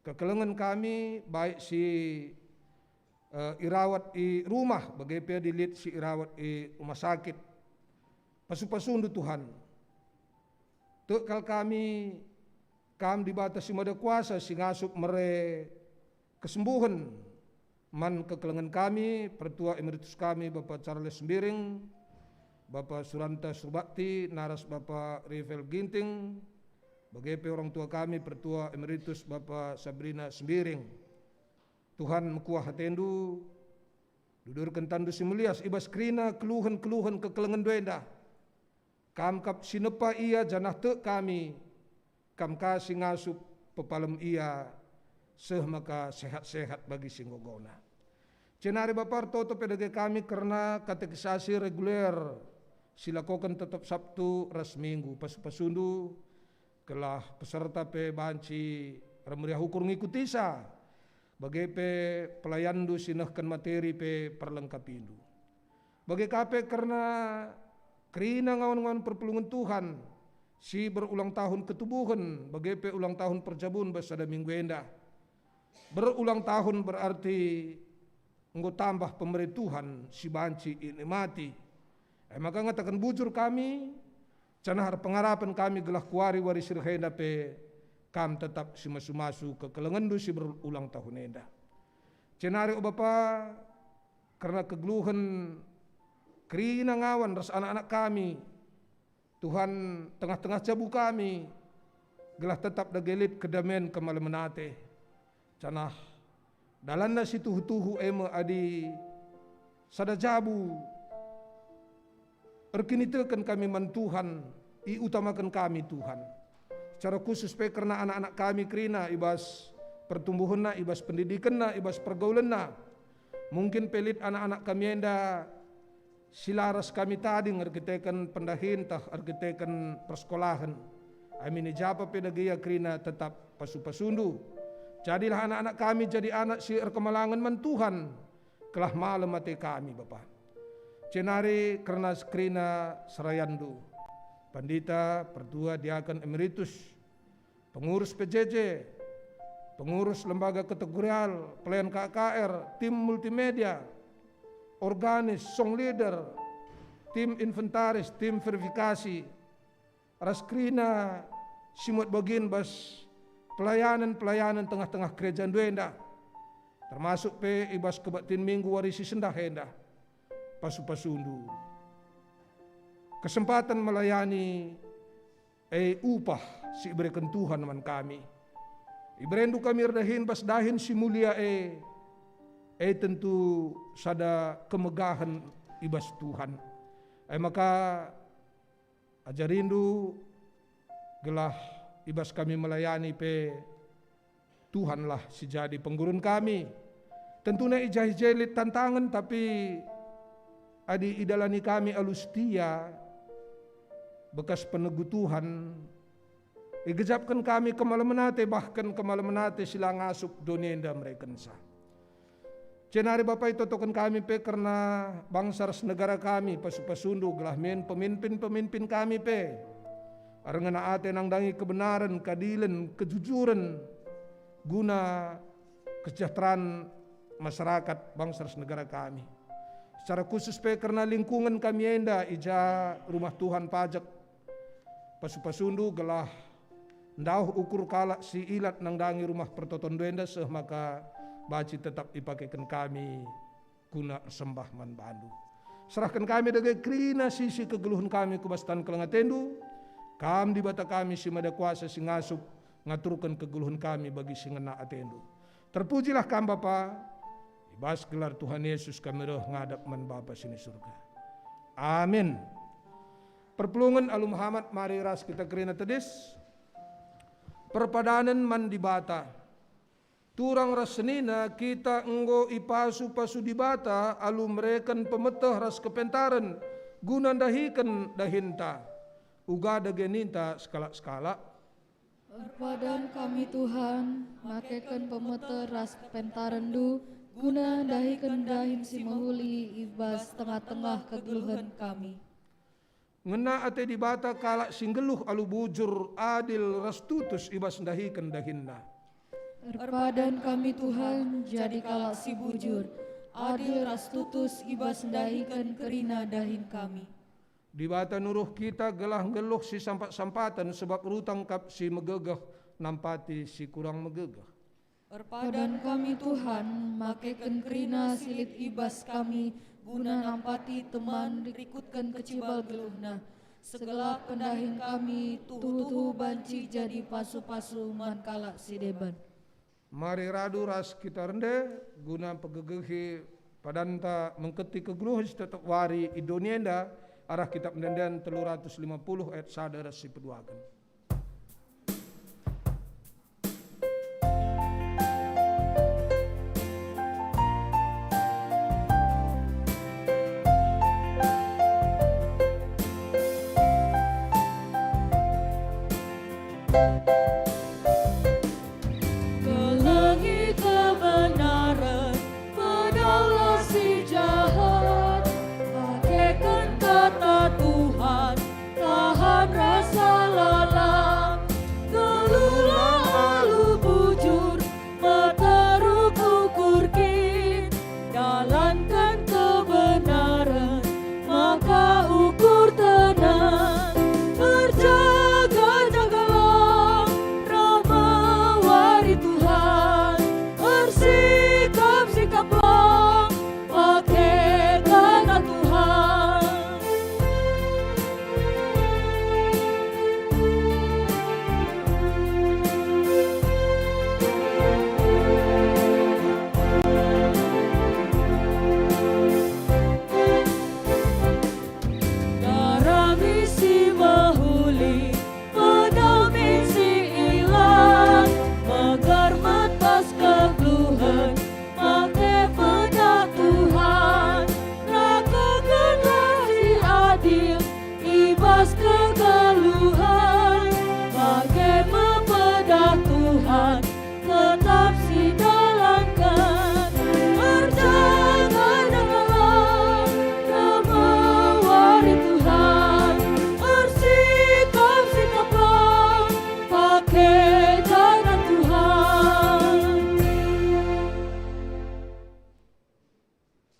kekelengan kami baik si irawat di rumah bagai dilit si irawat di rumah sakit pasu-pasundu Tuhan. Tekal kami dibatasi mada kuasa singasup mere kesembuhan man kekelengan kami, pertua emeritus kami Bapak Charles Sembiring, Bapak Suranta Surbakti, naras Bapak Rivel Ginting, bagai orang tua kami pertua emeritus Bapak Sabrina Sembiring. Tuhan mekuah hatendu, dudurkan tandu simulias ibas krina keluhan-keluhan kekelengan duenda. Kam kap sinepa ia janah te kami, kam kasih ngasup pepalem ia seh maka sehat-sehat bagi singgogona. Cenari Bapak toto pedage kami karena katekisasi reguler silakokan tetap Sabtu ras Minggu pasu-pasundu kelah peserta pe banci remeriah ukur ngikuti sa bagi pe pelayan du sinahkan materi pe perlengkapindu. Bagi kape karena kerina ngawan-ngawan perpulungan Tuhan si berulang tahun ketubuhan bagi pe ulang tahun perjabun basada minggu endah. Berulang tahun berarti enggo tambah pemberi Tuhan si banci ini mati. Maka ngatakan bujur kami canahar pengharapan kami gelah kuari waris sirhenda pe kam tetap si masu-masu ke kelengendu si berulang tahun enda. Cenari o Bapa karena kegeluhan kerina ngawan ras anak-anak kami Tuhan tengah-tengah jabu kami gelah tetap dagelip kedamen kemalemenate canah dalanda si tuhu-tuhu ema adi sada jabu erkinitekan kami man Tuhan iutamakan kami Tuhan secara khusus pe karena anak-anak kami kerina ibas pertumbuhanna ibas pendidikanna ibas pergaulanna mungkin pelit anak-anak kami enda silaras kami tadi ngerkitekan pendahin tah ngerkitekan persekolahan amin ijapa pedagia kerina tetap pasu-pasundu jadilah anak-anak kami jadi anak si erkemalangan man Tuhan kelah malam mati kami Bapa cenari karena skrina serayandu pandita pertua diakan emeritus pengurus PJJ pengurus lembaga kategorial pelayan KKR tim multimedia organis, song leader, tim inventaris, tim verifikasi, raskrina, simut bagin bas pelayanan tengah-tengah kerajaan duenda, termasuk pe ibas kebatin minggu warisi sendah henda, pasu-pasundu. Kesempatan melayani upah si berikan Tuhan man kami. Ibrendu kami redahin bas dahin si mulia tentu sada kemegahan ibas Tuhan. Maka ajarindu gelah ibas kami melayani pe Tuhanlah si jadi penggurun kami. Tentunya ijah-ijelit tantangan tapi adi idalani kami alustia bekas penegu Tuhan. Igejapkan kami kemalemenate bahkan kemalemenate sila ngasuk donienda mereka sa. Cenari Bapak itu token kami pe karena bangsa ras negara kami pasu-pasundu gelah men pemimpin kami pe arengana ate nang dangi kebenaran, keadilan, kejujuran guna kesejahteraan masyarakat bangsa ras negara kami. Secara khusus pe karena lingkungan kami enda ija rumah Tuhan pajak pasu-pasundu gelah ndauh ukur kalak si ilat nang dangi rumah pertoton duenda seh maka baci tetap dipakaikan kami guna sembah man bandu. Serahkan kami dagai krina sisi kegeluhan kami kubastan kelengatendu. Kam di bata kami si mada kuasa si ngasup ngaturkan kegeluhan kami bagi si ngena atendu. Terpujilah kam Bapa. Ibas gelar Tuhan Yesus kami roh ngadap man Bapa sini surga. Amin. Perpulungan Alu Muhammad mari ras kita krina tedis. Perpadanan man di bata. Turang rasenina kita enggo ipasu-pasu di bata alu merekan pemetah ras kepentaran guna dahikan dahinta uga dageninta skala-skala. Perpadan kami Tuhan makekan pemetah ras kepentaran du guna dahikan dahin si mahuli ibas tengah-tengah kegeluhan kami. Ngena ate di bata kalak singgeluh alu bujur adil ras tutus ibas dahikan dahinna. Perpadan kami Tuhan jadi kalak si bujur, adil ras tutus ibas dahikan kerina dahin kami. Di bata nuruh kita gelah geluh si sampat-sampatan sebab rutang kap si megegah nampati si kurang megegah. Perpadan kami Tuhan makekan kerina silit ibas kami guna nampati teman rikutkan kecibal geluhna. Segelap pendahin kami tuhu-tuhu banci jadi pasu-pasu man kalak si deban. Mari radu ras kita rende guna pegegehi padanta mengketi kegeluh tetap wari idonienda arah kitab mendendan 350 ayat sadar si peduakan. Tuhan, tetap sidalangkan, berjaga dalam kemawari Tuhan, bersikap-sikaplah pakai jalan Tuhan.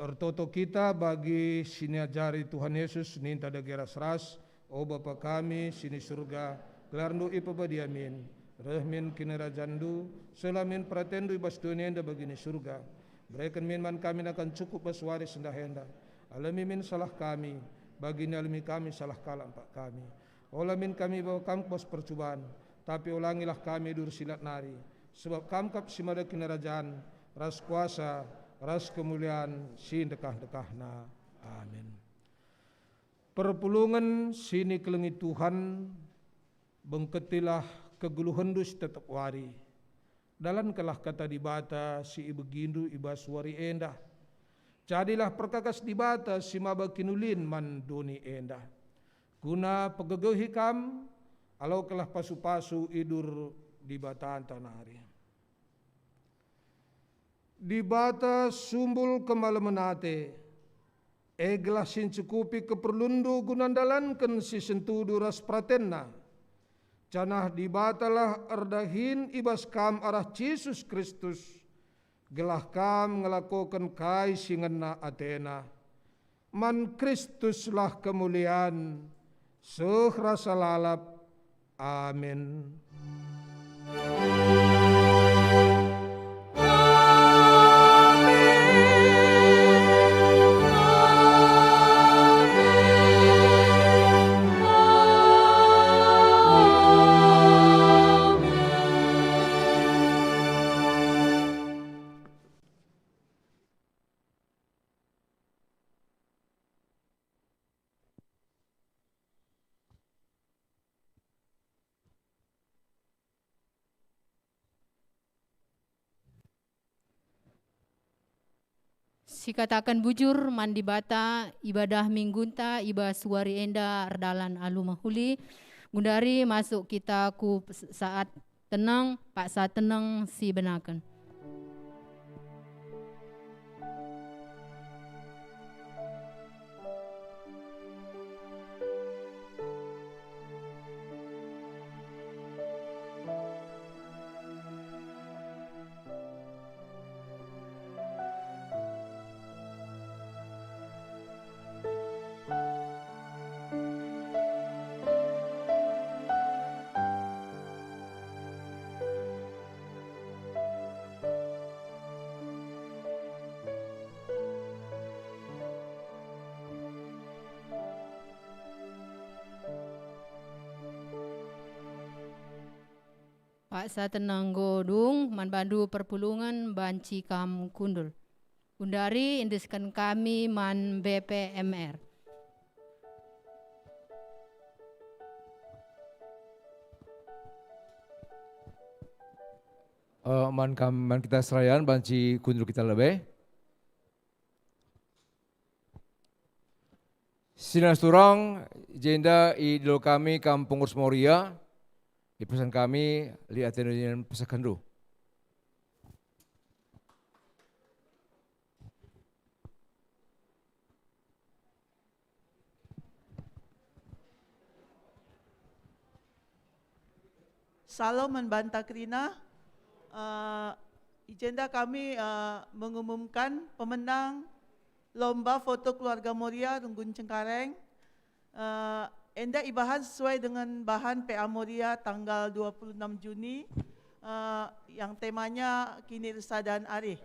Ertoto kita bagi siniajari Tuhan Yesus ninta dageras ras, o Bapa kami sini surga, gelarnu ipabadiamin, rehmin kinerajandu, selamin pratendu ibas dunia begini surga. Berikan min man kami akan cukup baswari sendahenda. Alami min salah kami, bagini alami kami salah kalah pak kami. Olamin kami bawa kami bos percobaan, tapi ulangilah kami dur silat nari. Sebab kamkap simada kinerajan, ras kuasa, ras kemuliaan, sin dekah-dekahna. Amin. Perpulungan sini kelengi Tuhan, bengketilah keguluhendus tetap wari. Dalam kelah kata dibata si ibu gindu ibas wari endah. Jadilah perkakas dibata si maba kinulin mandoni endah. Guna pegegeuh hikam, alau kelah pasu-pasu idur di bataan tanari. Dibata sumbul kemalemenate, eglah sin cukupi keperlundu gunandalanken si sentudu ras pratenna. Canah dibatalah erdahin ibas kam arah Yesus Kristus. Gelah kam ngelakukan kai singenna Athena. Man Kristuslah kemuliaan, sehrasa lalap. Amin. Si katakan bujur mandi bata ibadah minggunta iba suari enda erdalan alu mahuli gundari masuk kita ku saat tenang pak saat tenang si benakan. Pak sa tenang godung man bandu perpulungan banci kam kundul. Undari indiskan kami man BPMR. Man kita serayan banci kundul kita lebih. Sinas turang jenda idol kami Kampung Urus Moria. Di pesan kami lihat dengan pesakan dulu. Salam membantah Krina. Agenda kami mengumumkan pemenang lomba foto keluarga Moria Runggun Cengkareng. Enda ibahan sesuai dengan bahan PA Moria tanggal 26 Juni yang temanya Kini Resa dan Arif.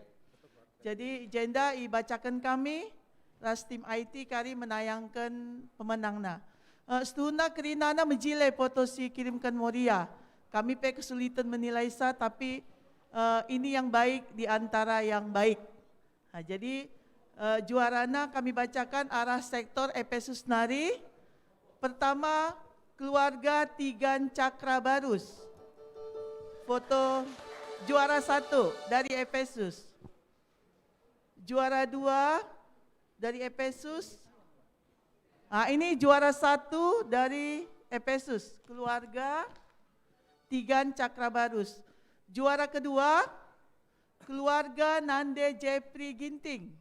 Jadi agenda ibacakan kami, ras tim IT kari menayangkan pemenangna. Setuna kerinana menjilai foto si kirimkan Moria. Kami pe kesulitan menilai sa, tapi ini yang baik di antara yang baik. Jadi juarana kami bacakan arah sektor Efesus Nari. Pertama, keluarga Tigan Cakrabarus. Foto juara 1 dari Efesus. Juara 2 dari Efesus. Ini juara 1 dari Efesus. Keluarga Tigan Cakrabarus. Juara kedua, keluarga Nande Jeffrey Ginting.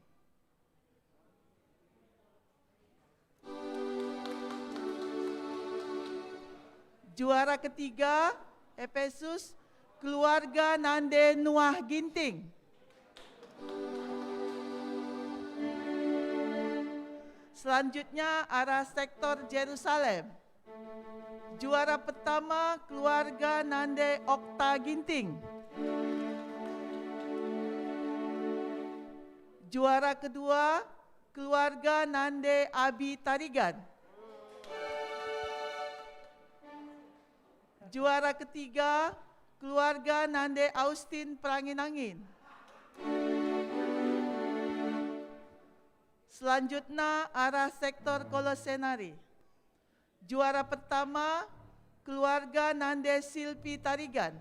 Juara ketiga, Efesus, keluarga Nande Nuah Ginting. Selanjutnya arah sektor Jerusalem. Juara pertama, keluarga Nande Okta Ginting. Juara kedua, keluarga Nande Abi Tarigan. Juara ketiga, keluarga Nande Austin Perangin-Angin. Selanjutnya arah sektor Kolosenari. Juara pertama, keluarga Nande Silpi Tarigan.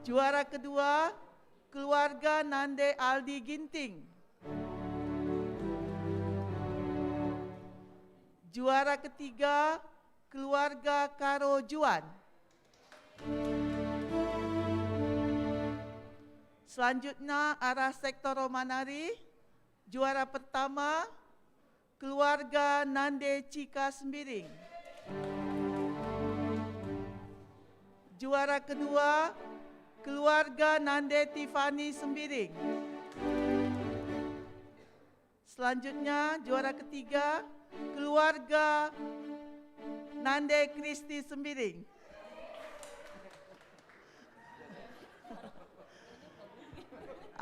Juara kedua, keluarga Nande Aldi Ginting. Juara ketiga, keluarga Karo Juan. Selanjutnya arah sektor Romanari. Juara pertama, keluarga Nande Cika Sembiring. Juara kedua, keluarga Nande Tiffany Sembiring. Selanjutnya juara ketiga, keluarga Nande Kristi Sembiring.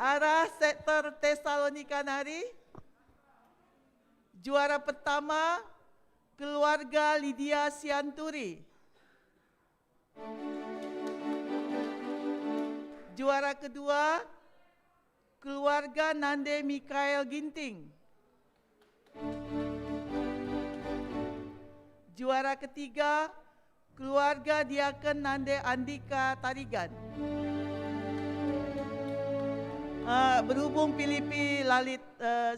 Arah sektor Tesalonika Nari. Juara pertama, keluarga Lydia Sianturi. Juara kedua, keluarga Nande Mikael Ginting. Juara ketiga, keluarga Diaken Nande Andika Tarigan. Berhubung Filipi Lalit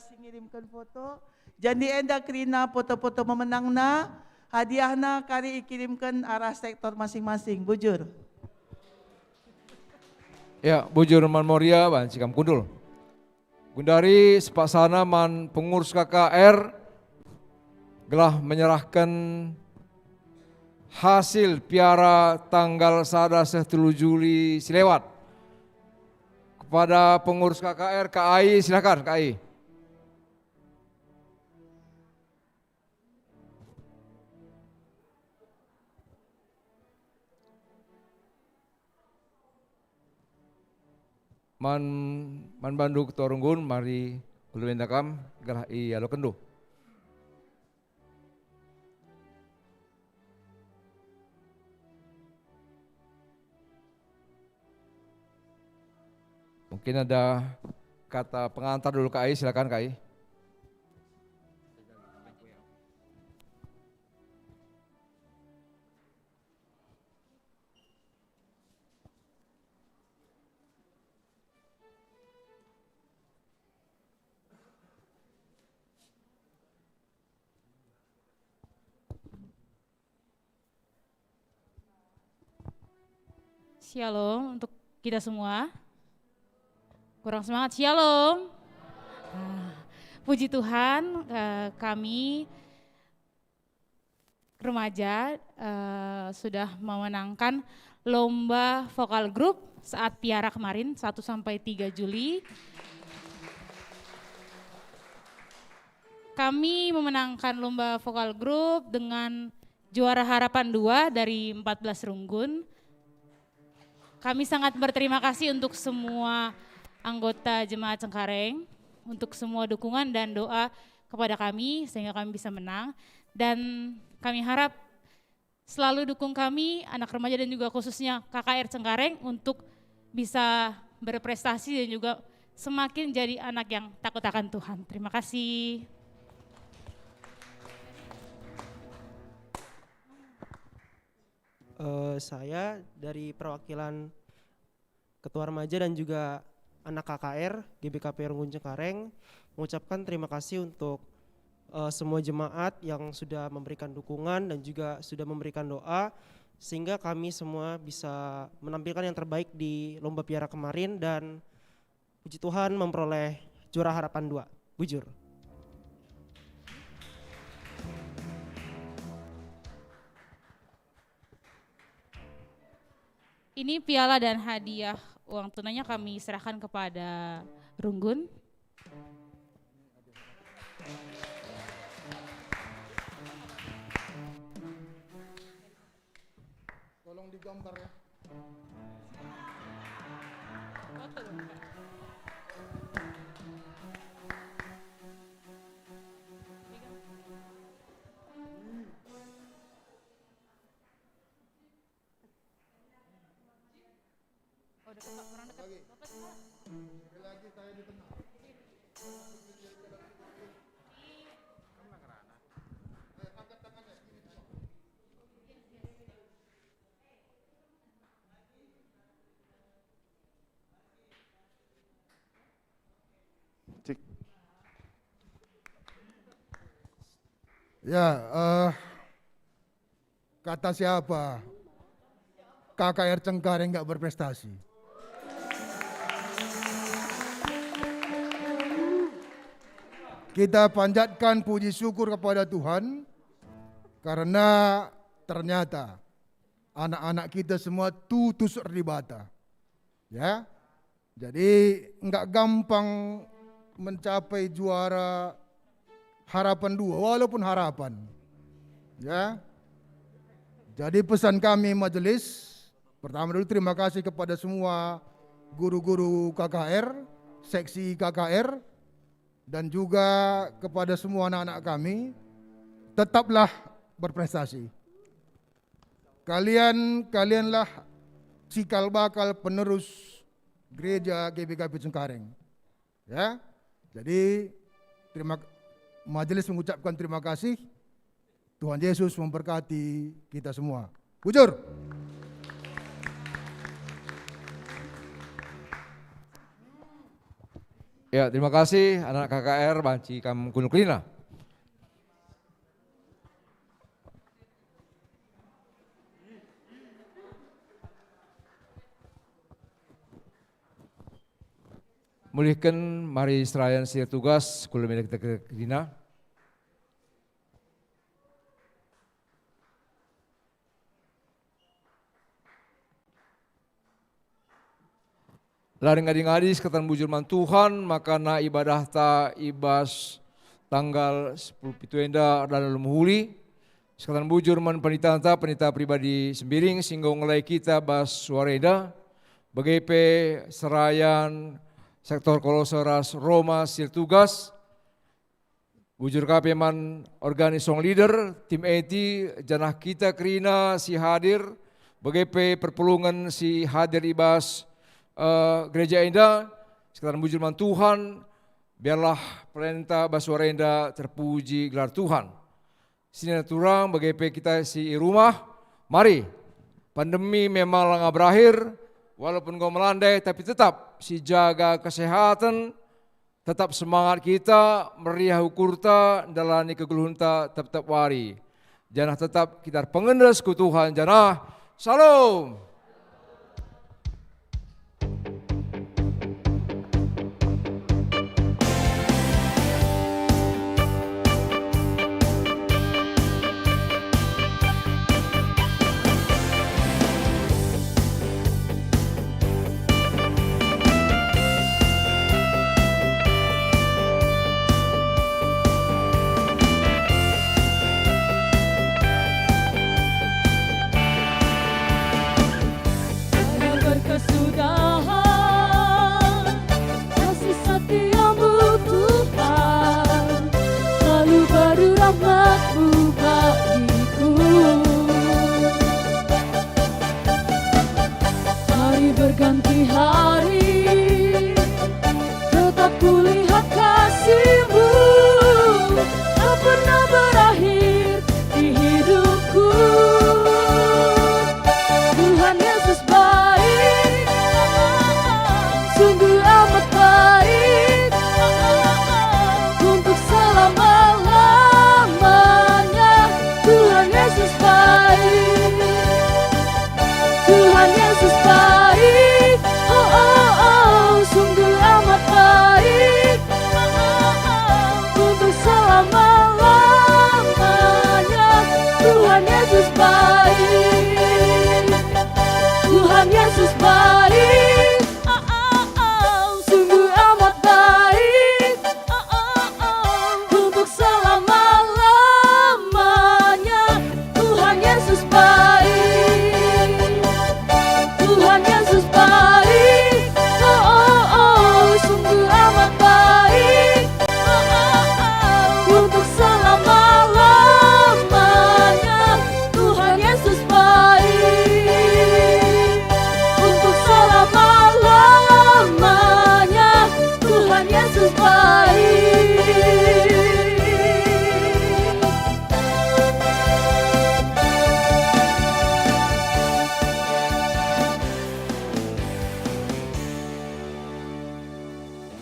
singirimkan foto, jadi enda kerina foto-foto memenangna, hadiahna kari ikirimkan arah sektor masing-masing. Bujur. Ya, Bujur Man Moria, Ban Cikam Kundul. Gundari sepasana man pengurus KKR gelah menyerahkan hasil piara tanggal 1 Juli silewat kepada pengurus KKR, KAI, silakan KAI. Man bandu ketua runggun, mari ulu endakam gerah i alo kendo. Mungkin ada kata pengantar dulu KAI, silakan KAI. Shalom untuk kita semua. Kurang semangat, shalom. Puji Tuhan, kami remaja sudah memenangkan lomba vokal grup saat piara kemarin 1-3 Juli. Kami memenangkan lomba vokal grup dengan juara harapan 2 dari 14 runggun. Kami sangat berterima kasih untuk semua anggota Jemaat Cengkareng, untuk semua dukungan dan doa kepada kami sehingga kami bisa menang. Dan kami harap selalu dukung kami, anak remaja dan juga khususnya KKR Cengkareng untuk bisa berprestasi dan juga semakin jadi anak yang takut akan Tuhan. Terima kasih. Saya dari perwakilan Ketua Remaja dan juga anak KKR GBKP Runggun Cengkareng mengucapkan terima kasih untuk semua jemaat yang sudah memberikan dukungan dan juga sudah memberikan doa, sehingga kami semua bisa menampilkan yang terbaik di Lomba Piara kemarin dan puji Tuhan memperoleh juara harapan 2. Bujur. Ini piala dan hadiah uang tunainya kami serahkan kepada Runggun. Tolong digambar ya. Lagi saya di tengah. Angkat tangannya. Cik. Ya, kata siapa? KKR Cengkareng nggak berprestasi. Kita panjatkan puji syukur kepada Tuhan karena ternyata anak-anak kita semua tutus erdibata. Ya. Jadi enggak gampang mencapai juara harapan 2 walaupun harapan. Ya. Jadi pesan kami majelis, pertama dulu terima kasih kepada semua guru-guru KKR, seksi KKR, dan juga kepada semua anak-anak kami, tetaplah berprestasi. Kalianlah cikal bakal penerus gereja GBKP Cengkareng. Ya. Jadi majelis mengucapkan terima kasih. Tuhan Yesus memberkati kita semua. Bujur. Ya, terima kasih anak KKR Banci Kam Gunung Klina. Mulihkan mari serayan sir tugas kula milik kita Klina. Laring ngadi-ngadi sekatan bujur man Tuhan, maka na ibadah ta ibas tanggal 10 Pituenda dan Lumuhuli. Sekatan bujur man penita pribadi sembiring, sehingga ngelai kita bas suareda, BGP Serayan, Sektor Kolosoras Roma Sirtugas, bujur KP man organisong leader, tim eti, janah kita Krina si hadir, BGP Perpulungan si hadir ibas, Gereja Indah, sekalian bujur man Tuhan, biarlah perintah Basuarenda terpuji gelar Tuhan. Sini turang BGP kita si rumah, mari pandemi memang langa berakhir, walaupun kau melandai tapi tetap si jaga kesehatan, tetap semangat kita, meriah ukurta, dalani kegeluhunta tetap wari. Janah tetap kita pengendas ku Tuhan, janah salam. Berganti hari, tetap kulihat kasih-Mu tak pernah berakhir di hidupku. Tuhan Yesus baik, sungguh amat baik, untuk selama-lamanya. Tuhan Yesus baik, oh oh oh, sungguh amat baik, oh oh oh, untuk selama-lamanya. Tuhan Yesus baik, Tuhan Yesus baik.